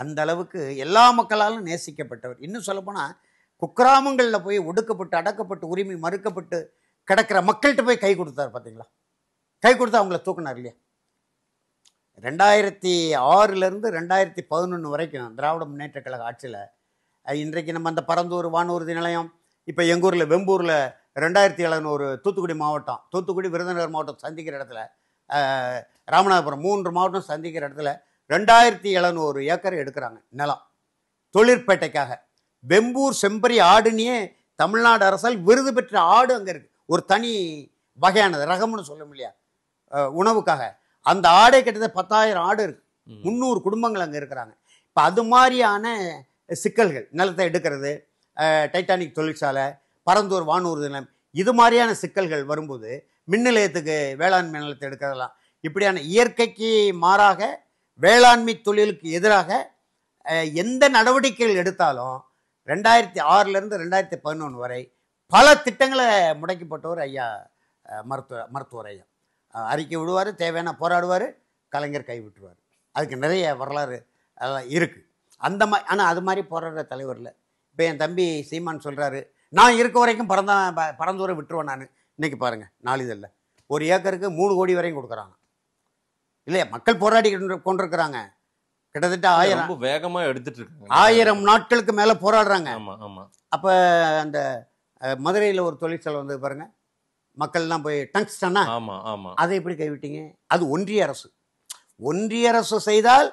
அந்த அளவுக்கு எல்லா மக்களாலும் நேசிக்கப்பட்டவர். இன்னும் சொல்லப்போனால் குக்கிராமங்களில் போய் ஒடுக்கப்பட்டு அடக்கப்பட்டு உரிமை மறுக்கப்பட்டு கிடக்கிற மக்கள்கிட்ட போய் கை கொடுத்தார். பார்த்தீங்களா? கை கொடுத்து அவங்கள தூக்குனார் இல்லையா? 2006 2011 வரைக்கும் திராவிட முன்னேற்ற கழக ஆட்சியில் இன்றைக்கு நம்ம அந்த பரந்தூர் வானூர்தி நிலையம், இப்போ எங்கள் ஊரில் வெம்பூரில் 2700 தூத்துக்குடி மாவட்டம், தூத்துக்குடி விருதுநகர் மாவட்டம் சந்திக்கிற இடத்துல, ராமநாதபுரம் 3 மாவட்டம் சந்திக்கிற இடத்துல 2700 ஏக்கர் எடுக்கிறாங்க நிலம் தொழிற்பேட்டைக்காக. வெம்பூர் செம்பரி ஆடுனியே தமிழ்நாடு அரசால் விருது பெற்ற ஆடு அங்கே இருக்குது. ஒரு தனி வகையானது ரகம்னு சொல்ல முடியா உணவுக்காக. அந்த ஆடை கிட்டத்தட்ட 10,000 ஆடு இருக்கு. 300 குடும்பங்கள் அங்கே இருக்கிறாங்க. இப்போ அது மாதிரியான சிக்கல்கள், நிலத்தை எடுக்கிறது, டைட்டானிக் தொழிற்சாலை, பரந்தூர் வானூர்தி நிலையம், இது மாதிரியான சிக்கல்கள் வரும்போது மின் நிலையத்துக்கு வேளாண்மை நிலத்தை எடுக்கிறதெல்லாம் இப்படியான இயற்கைக்கு மாறாக வேளாண்மை தொழிலுக்கு எதிராக எந்த நடவடிக்கைகள் எடுத்தாலும் 2006 2011 வரை பல திட்டங்களை முடக்கப்பட்டவர் ஐயா மருத்துவர் ஐயா. அறிக்கை விடுவார், தேவையான போராடுவார், கலைஞர் கை விட்டுருவார். அதுக்கு நிறைய வரலாறு அதெல்லாம் இருக்குது. அந்த மாதிரி ஆனால் அது மாதிரி போராடுற தலைவர் இல்லை. இப்போ என் தம்பி சீமான் சொல்கிறாரு, நான் இருக்க வரைக்கும் பரந்தூரை விட்டுருவேன் நான். இன்றைக்கி பாருங்கள், நாளிதழில் 1 ஏக்கருக்கு 3 கோடி வரையும் கொடுக்குறாங்க இல்லையா? மக்கள் போராடி கொண்டிருக்கிறாங்க. கிட்டத்தட்ட 1000 வேகமாக எடுத்துட்டு இருக்காங்க. 1000 நாட்களுக்கு மேலே போராடுறாங்க. ஆமாம் ஆமாம். அப்போ அந்த மதுரையில் ஒரு தொழிற்சாலை வந்து பாருங்கள், மக்கள்லாம் போய் டங்ஸ்டனா, அதை எப்படி கைவிட்டீங்க? அது ஒன்றிய அரசு. ஒன்றிய அரசு செய்தால்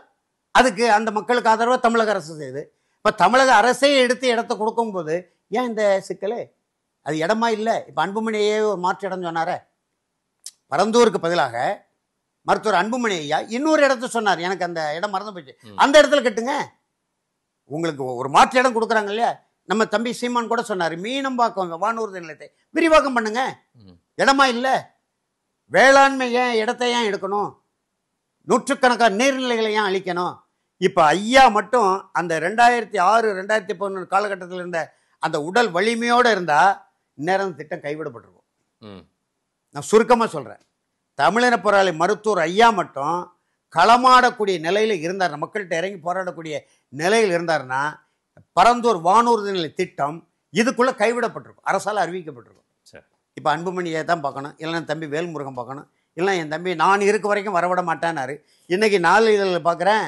அதுக்கு அந்த மக்களுக்கு ஆதரவாக தமிழக அரசு செய்யுது. இப்போ தமிழக அரசே எடுத்து இடத்த கொடுக்கும்போது ஏன் இந்த சிக்கல்? அது இடமா இல்லை. இப்போ அன்புமணியே ஒரு மாற்று இடம் சொன்னார, பரந்தூருக்கு பதிலாக மருத்துவர் அன்புமணி ஐயா இன்னொரு இடத்த சொன்னார். எனக்கு அந்த இடம் மறந்து போச்சு, அந்த இடத்துல கட்டுங்க. உங்களுக்கு ஒரு மாற்று இடம் கொடுக்குறாங்க இல்லையா? நம்ம தம்பி சீமான் கூட சொன்னார், மீனம்பாக்கம் வானூர்தி நிலையத்தை விரிவாக்கம் பண்ணுங்க. இடமா இல்லை. வேளாண்மை ஏன் இடத்தை ஏன் எடுக்கணும்? நூற்றுக்கணக்கான நீர்நிலைகளை ஏன் அழிக்கணும்? இப்போ ஐயா மட்டும் அந்த 2006 2011 காலகட்டத்தில் இருந்த அந்த உடல் வலிமையோடு இருந்தால் இந்நேரம் திட்டம் கைவிடப்பட்டிருக்கும். நான் சுருக்கமாக சொல்கிறேன். தமிழின போராளி மருத்துவர் ஐயா மட்டும் களமாடக்கூடிய நிலையில் இருந்தார், மக்கள்கிட்ட இறங்கி போராடக்கூடிய நிலையில் இருந்தார்னா பரந்தூர் வானூர்தி நிலை திட்டம் இதுக்குள்ளே கைவிடப்பட்டிருக்கும், அரசால் அறிவிக்கப்பட்டிருக்கும். இப்போ அன்புமணியை தான் பார்க்கணும், இல்லைன்னா தம்பி வேல்முருகன் பார்க்கணும், இல்லைன்னா என் தம்பி நான் இருக்க வரைக்கும் வரவிட மாட்டேன்னாரு. இன்றைக்கி 4 இதழில் பார்க்குறேன்.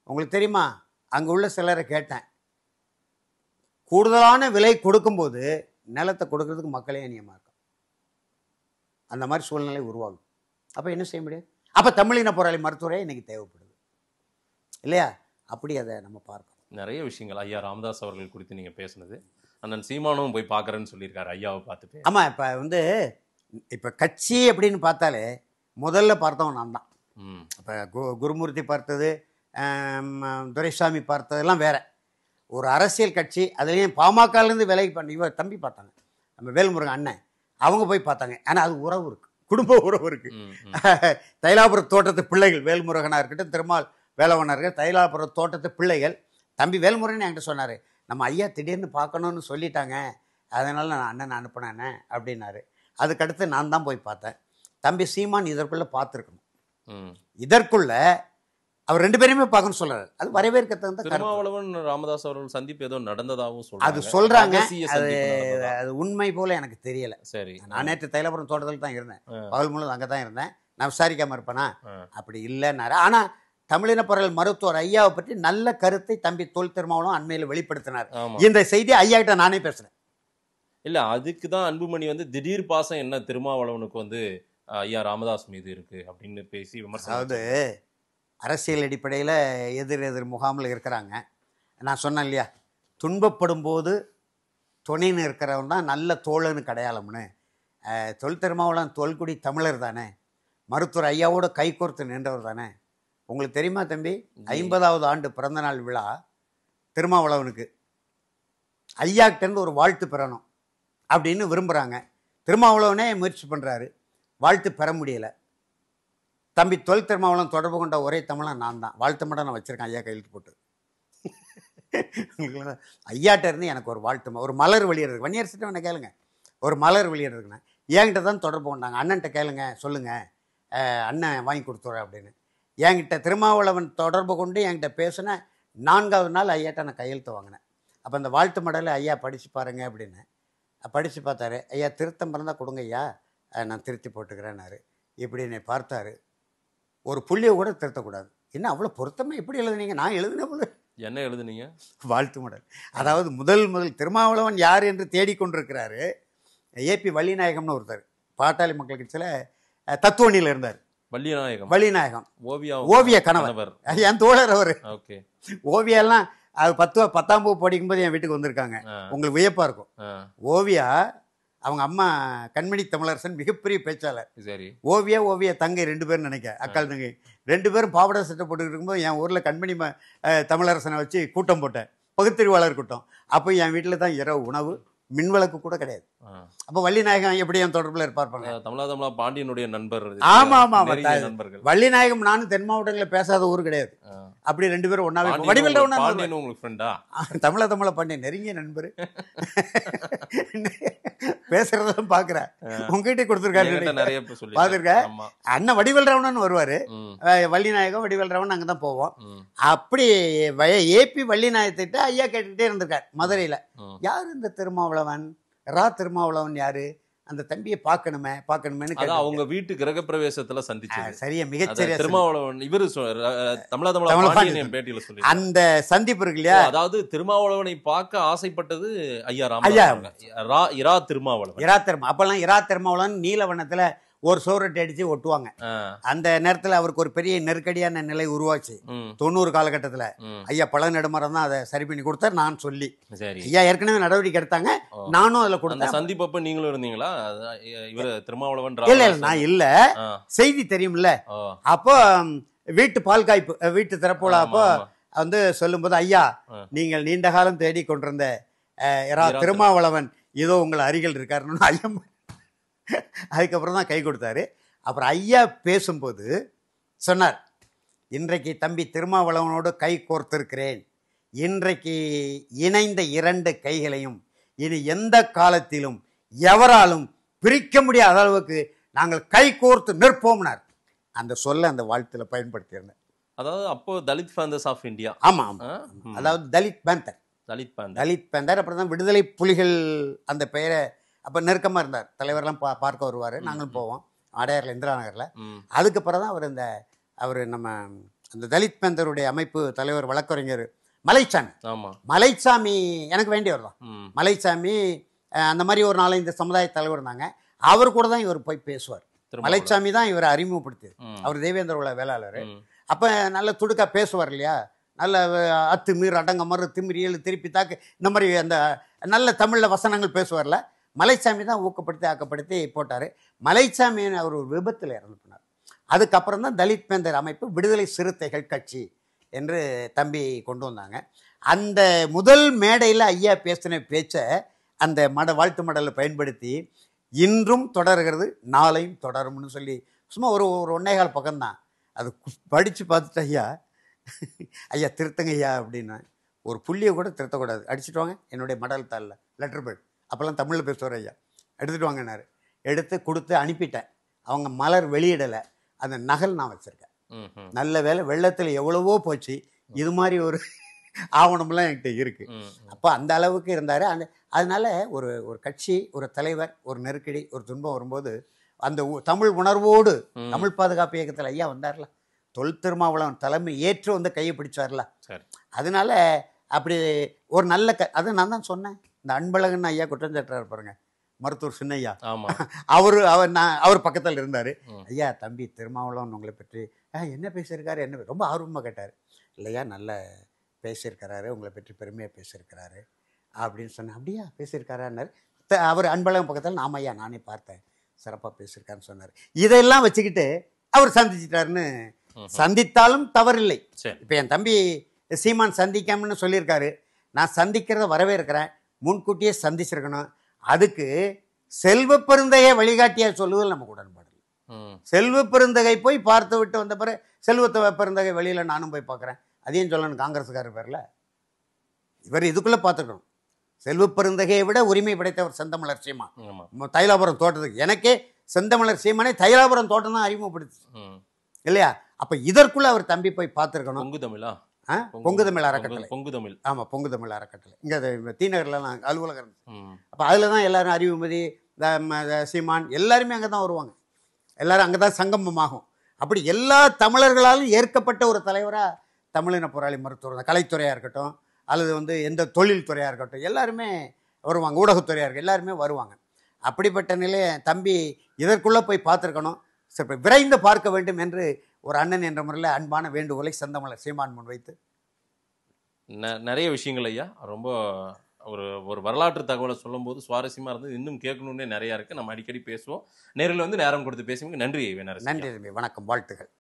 உங்களுக்கு தெரியுமா, அங்கே உள்ள சிலரை கேட்டேன், கூடுதலான விலை கொடுக்கும்போது நிலத்தை கொடுக்கறதுக்கு மக்களே அநியமாக இருக்கும். அந்த மாதிரி சூழ்நிலை உருவாகும். அப்போ என்ன செய்ய முடியும்? அப்போ தமிழின போராளி மருத்துவரே இன்னைக்கு தேவைப்படுது இல்லையா? அப்படி அதை நம்ம பார்க்கணும். நிறைய விஷயங்கள் ஐயா ராமதாஸ் அவர்கள் குறித்து நீங்கள் பேசுனது. அண்ணன் சீமானும் போய் பார்க்குறேன்னு சொல்லியிருக்காரு ஐயாவை பார்த்துட்டு. ஆமாம், இப்போ கட்சி அப்படின்னு பார்த்தாலே முதல்ல பார்த்தவன் நான் தான். இப்போ குருமூர்த்தி பார்த்தது, துரைசாமி பார்த்ததெல்லாம் வேற. ஒரு அரசியல் கட்சி, அதுலேயும் பாமகலேருந்து விலைக்கு பண்ணி இவர் தம்பி பார்த்தாங்க, நம்ம வேல்முருகன் அண்ணன், அவங்க போய் பார்த்தாங்க. ஆனால் அது உறவு இருக்குது, குடும்ப உறவு இருக்குது. தைலாபுர தோட்டத்து பிள்ளைகள், வேல்முருகனாக இருக்கட்டும், திருமால் வேலவனாக இருக்கட்டும், தைலாபுர தோட்டத்து பிள்ளைகள். தம்பி வேல்முருகன் என்கிட்ட சொன்னார், நம்ம ஐயா திடீர்னு பார்க்கணுன்னு சொல்லிட்டாங்க, அதனால் நான் அண்ணன் அனுப்பினேன் அப்படின்னாரு. அதுக்கடுத்து நான் தான் போய் பார்த்தேன். தம்பி சீமான் இதற்குள்ளே பார்த்துருக்கணும். இதற்குள்ள அவர் 2 பேரையுமே பார்க்கணும்னு சொல்றாரு. அது வரவேற்கத்தகுந்த கருத்து. திருமாவளவன் ராமதாஸ் அவர்கள் சந்திப்பு ஏதோ நடந்ததாகவும் அது சொல்றாங்க. சொல்றாங்க. ரகசிய அது சந்திப்பு நடந்ததா? அது உண்மை போல எனக்கு தெரியல. சரி. நான் நேற்று தைலபுரம் தோட்டத்தில் தான் இருந்தேன். பகல் முழுவதும் அங்கே தான் இருந்தேன். நான் விசாரிக்காம இருப்பேனா? அப்படி இல்லைன்னாரு. ஆனா தமிழின பரவல் மருத்துவர் ஐயாவை பற்றி நல்ல கருத்தை தம்பி தொல் திருமாவளவன் அண்மையில் வெளிப்படுத்தினார். ஆமா. இந்த செய்தி ஐயா கிட்ட நானே பேசுறேன். இல்ல அதுக்கு தான் அன்புமணி வந்து திடீர் பாசம் என்ன திருமாவளவனுக்கு வந்து ஐயா ராமதாஸ் மீது இருக்கு அப்படின்னு பேசி விமர்சனம். அதாவது அரசியல் அடிப்படையில் எதிர் முகாமில் இருக்கிறாங்க. நான் சொன்னேன் இல்லையா, துன்பப்படும் போது துணைன்னு இருக்கிறவன் தான் நல்ல தோழன்னு அடையாளம்னு. தொல் திருமாவளவன் தொல்குடி தமிழர் தானே, மருத்துவர் ஐயாவோட கைகோர்த்து நின்றவர் தானே. உங்களுக்கு தெரியுமா தம்பி, 50வது ஆண்டு பிறந்தநாள் விழா திருமாவளவனுக்கு ஐயாக்கிட்டேருந்து ஒரு வாழ்த்து பெறணும் அப்படின்னு விரும்புகிறாங்க. திருமாவளவனே முயற்சி பண்ணுறாரு, வாழ்த்து பெற முடியலை. தம்பி தொல் திருமாவளவன் தொடர்பு கொண்ட ஒரே தமிழன் நான் தான். வாழ்த்து மட்டும் நான் வச்சுருக்கேன் ஐயா கையெழுத்து போட்டு. ஐயாட்ட இருந்து எனக்கு ஒரு வாழ்த்து, ஒரு மலர் வெளியிடுறதுக்கு வன்னியரசிட்ட வேணா கேளுங்க, ஒரு மலர் வெளியிடுறதுக்குண்ணே என்கிட்ட தான் தொடர்பு கொண்டாங்க. அண்ணன்ட்ட கேளுங்க, சொல்லுங்கள், அண்ணன் வாங்கி கொடுத்துட்றேன் அப்படின்னு. என்கிட்ட திருமாவளவன் தொடர்பு கொண்டு என்கிட்ட பேசின 4வது நாள் ஐயாட்ட நான் கையெழுத்து வாங்கினேன். அப்போ அந்த வாழ்த்து மடலை ஐயா படித்து பாருங்க அப்படின்னு படித்து பார்த்தாரு. ஐயா திருத்தம் பிறந்தால் கொடுங்க ஐயா, நான் திருத்தி போட்டுக்கிறேன்னாரு. இப்படி என்னை பார்த்தாரு. ஒரு புள்ளியை கூட திருத்தக்கூடாது. என்ன அவ்வளோ பொருத்தமாக எப்படி எழுதுனீங்க? நான் எழுதுன போல. என்ன எழுதுனீங்க? வாழ்த்து மடல். அதாவது முதல் திருமாவளவன் யார் என்று தேடிக்கொண்டிருக்கிறாரு. ஏபி வள்ளிநாயகம்னு ஒருத்தர் பாட்டாளி மக்கள் கட்சியில் தத்துவணியில் இருந்தார். வள்ளிநாயகம் ஓவிய கணவர், என் தோழர் அவர். ஓவியெல்லாம் அது 10ஆம் வகுப்பு படிக்கும்போது என் வீட்டுக்கு வந்திருக்காங்க. உங்களுக்கு வியப்பா இருக்கும். ஓவியா அவங்க அம்மா கண்மணி தமிழரசன் மிகப்பெரிய பேச்சாளர். ஓவியா தங்கை 2 பேரும் நினைக்க, அக்கால் தங்கை 2 பேரும் பாவடை சட்டை போட்டுக்கிட்டு இருக்கும்போது என் ஊரில் கண்மணி தமிழரசனை வச்சு கூட்டம் போட்டேன், பகுத்தறிவாளர் கூட்டம். அப்போ என் வீட்டில் தான் இரவு உணவு, மின்விளக்கு கூட கிடையாது. அப்போ வள்ளிநாயகம் எப்படி என் தொடர்பில் இருப்பார்ப்பாங்க? தமிழா பாண்டியனுடைய நண்பர். ஆமா ஆமா, வள்ளிநாயகம் நானும் தென் மாவட்டங்களில் பேசாத ஊர் கிடையாது. அப்படி 2 பேரும் ஒன்னாவே. வடிவேல் தமிழ பாண்டியன் நெருங்கிய நண்பர். பேசுறதும் பாக்குறேன், உங்ககிட்ட கொடுத்துருக்காரு பாத்துருக்க. அண்ணன் வடிவேல் ராவணன் வருவாரு, வள்ளிநாயகம் வடிவேல் ராவணன் அங்கதான் போவோம். அப்படி ஏபி வள்ளிநாயகத்திட்ட ஐயா கேட்டுக்கிட்டே இருந்திருக்காரு மதுரையில. யாரு இந்த திருமாவளவன், திருமாவளவன் யாரு, அந்த தம்பியை பார்க்கணுமே. அவங்க வீட்டு கிரக பிரவேசத்துல சந்திச்சாங்க. சரியா, மிகச்சரியா. திருமாவளவன் இவரு பேட்டியில சொல்லி அந்த சந்திப்பு இருக்கு இல்லையா. அதாவது திருமாவளவனை பார்க்க ஆசைப்பட்டது ஐயா ராமதாஸ். திருமாவளவன் அப்பெல்லாம் திருமாவளவன் நீலவனத்துல ஒரு சோரட்டை அடிச்சு ஒட்டுவாங்க. அந்த நேரத்துல அவருக்கு ஒரு பெரிய நெருக்கடியான நிலை உருவாச்சு 90 காலகட்டத்துல. ஐயா பல நெடுமரம் தான் அதை சரி பண்ணி கொடுத்தார். நான் சொல்லி ஐயா ஏற்கனவே நடவடிக்கை எடுத்தாங்க, நானும் அதுல கொடுத்தேன். சந்திப்பப்ப நீங்களும் இருந்தீங்களா? இவரு திருமாவளவன் இல்ல நான் இல்ல, செய்தி தெரியும்ல. அப்போ வீட்டு பால் காய்ப்பு, வீட்டு திறப்புல அப்போ வந்து சொல்லும் போது, ஐயா நீங்கள் நீண்ட காலம் தேடி கொண்டிருந்த திருமாவளவன் இதோ உங்கள் அருகில் இருக்காருன்னு ஐயா அதுக்கப்புறம் தான் கை கொடுத்தாரு. அப்புறம் ஐயா பேசும்போது சொன்னார், இன்றைக்கு தம்பி திருமாவளவனோடு கை கோர்த்திருக்கிறேன். இன்றைக்கு இணைந்த 2 கைகளையும் இனி எந்த காலத்திலும் எவராலும் பிரிக்க முடியாத அளவுக்கு நாங்கள் கை கோர்த்து நிற்போம்னார். அந்த சொல்ல அந்த வாழ்த்துல பயன்படுத்தியிருந்தேன். அதாவது அப்போ தலித் பேந்தர்ஸ் ஆஃப் இந்தியா. ஆமா ஆமா, அதாவது தலித் பேந்தர். அப்புறம் தான் விடுதலை புலிகள் அந்த பெயரை அப்போ நெருக்கமாக இருந்தார். தலைவர்லாம் பார்க்க வருவார், நாங்களும் போவோம் அடையாரில் இந்திரா நகரில். அதுக்கப்புறம் தான் அவர் நம்ம அந்த தலித் பேந்தருடைய அமைப்பு தலைவர் வழக்கறிஞர் மலைச்சாமி எனக்கு வேண்டியவர் தான். மலைச்சாமி அந்த மாதிரி ஒரு 4-5 சமுதாய தலைவர் இருந்தாங்க. அவர் கூட தான் இவர் போய் பேசுவார். மலைச்சாமி தான் இவரை அறிமுகப்படுத்தியது. அவர் தேவேந்திர உள்ள வேளாளர். அப்போ நல்ல துடுக்கா பேசுவார் இல்லையா, நல்ல அத்துமீர் அடங்கமறு திமிரி ஏழு திருப்பி தாக்கு, இந்த மாதிரி அந்த நல்ல தமிழில் வசனங்கள் பேசுவார்ல. மலைச்சாமி தான் ஊக்கப்படுத்தி ஆக்கப்படுத்தி போட்டார். மலைச்சாமி அவர் ஒரு விபத்தில் இறந்து போனார். அதுக்கப்புறம் தான் தலித் பேந்தர் அமைப்பு விடுதலை சிறுத்தைகள் கட்சி என்று தம்பி கொண்டு வந்தாங்க. அந்த முதல் மேடையில் ஐயா பேசின பேச்சை அந்த வாழ்த்து மடலில் பயன்படுத்தி இன்றும் தொடர்கிறது, நாளையும் தொடரும்னு சொல்லி சும்மா ஒரு 1.25 பக்கம்தான். அது படித்து பார்த்துட்டு ஐயா திருத்தங்க ஐயா அப்படின்னு, ஒரு புள்ளியை கூட திருத்தக்கூடாது, அடிச்சுட்டு வாங்க என்னுடைய மடல் தாளில் லெட்டர் பேட். அப்போல்லாம் தமிழில் பேசுவார் ஐயா, எடுத்துகிட்டு வாங்கினார். எடுத்து கொடுத்து அனுப்பிட்டேன். அவங்க மலர் வெளியிடலை, அந்த நகல் நான் வச்சுருக்கேன். நல்ல வேலை வெள்ளத்தில் எவ்வளவோ போச்சு, இது மாதிரி ஒரு ஆவணம்லாம் என்கிட்ட இருக்கு. அப்போ அந்த அளவுக்கு இருந்தார். அதனால ஒரு ஒரு கட்சி, ஒரு தலைவர், ஒரு நெருக்கடி, ஒரு துன்பம் வரும்போது அந்த தமிழ் உணர்வோடு தமிழ் பாதுகாப்பு இயக்கத்தில் ஐயா வந்தார்ல, தொல் திருமாவளவன் தலைமை ஏற்று வந்து கையை பிடிச்சார்ல. அதனால அப்படி ஒரு நல்ல அதை நான் தான் சொன்னேன். இந்த அன்பழகன் ஐயா குற்றஞ்சாட்டுறாரு பாருங்க, மருத்துவர் சின்னையா, அவர் பக்கத்தில் இருந்தார். ஐயா தம்பி திருமாவளவன் உங்களை பற்றி என்ன பேசியிருக்காரு, என்ன ரொம்ப ஆர்வமாக கேட்டார். இல்லையா நல்ல பேசியிருக்கிறாரு, உங்களை பற்றி பெருமையாக பேசியிருக்கிறாரு அப்படின்னு சொன்னேன். அப்படியா பேசியிருக்காரான்னாரு. அவர் அன்பழகன் பக்கத்தில் நாம ஐயா நானே பார்த்தேன், சிறப்பாக பேசியிருக்காருன்னு சொன்னார். இதெல்லாம் வச்சுக்கிட்டு அவர் சந்திச்சிட்டாருன்னு. சந்தித்தாலும் தவறில்லை. இப்போ என் தம்பி சீமான் சந்திக்காமன்னு சொல்லியிருக்காரு. நான் சந்திக்கிறத வரவேற்கிறேன், முன்கூட்டியே சந்திச்சிருக்கணும். அதுக்கு செல்வ பெருந்தகையை வழிகாட்டியா சொல்லுவதில் நமக்கு உடன்பாடு இல்லை. செல்வ பெருந்தகை போய் பார்த்து விட்டு வந்த பிறகு செல்வத்தை பெருந்தகை வெளியில நானும் போய் பார்க்குறேன், அதையும் சொல்லணும் காங்கிரஸுக்காரர் பேர்ல. இவர் இதுக்குள்ள பார்த்துக்கணும். செல்வ பெருந்தகையை விட உரிமை படைத்தவர் செந்தமலர் சீமான். தைலாபுரம் தோட்டத்துக்கு எனக்கே செந்தமலர் சீமானே தைலாபுரம் தோட்டம் தான் அறிமுகப்படுத்து இல்லையா? அப்ப இதற்குள்ள அவர் தம்பி போய் பார்த்துருக்கணும். பொங்கு தமிழ் அறக்கட்டளை. ஆமா, பொங்கு தமிழ் அறக்கட்டளை இங்க தீநகர்லாம் அலுவலகம் இருந்துச்சு. அப்ப அதுலதான் எல்லாரும் அறிவுமதி சீமான் எல்லாருமே அங்கதான் வருவாங்க. எல்லாரும் அங்கதான் சங்கமமாகும். அப்படி எல்லா தமிழர்களாலும் ஏற்கப்பட்ட ஒரு தலைவரா தமிழின போராளி மருத்துவர், கலைத்துறையா இருக்கட்டும் அல்லது எந்த தொழில் துறையா இருக்கட்டும் எல்லாருமே வருவாங்க, ஊடகத்துறையா இருக்கு எல்லாருமே வருவாங்க. அப்படிப்பட்ட நிலையை தம்பி இதற்குள்ள போய் பார்த்துருக்கணும். விரைந்து பார்க்க வேண்டும் என்று ஒரு அண்ணன் என்ற முறையில் அன்பான வேண்டுகோளை செந்தமலர் சீமான் முன்வைத்து நிறைய விஷயங்கள் ஐயா ரொம்ப ஒரு வரலாற்று தகவலை சொல்லும் போது சுவாரஸ்யமா இருந்தது. இன்னும் கேட்கணும்னே நிறைய இருக்கு. நம்ம அடிக்கடி பேசுவோம். நேரில் நேரம் கொடுத்து பேசுவோம். நன்றி. நன்றி, வணக்கம், வாழ்த்துக்கள்.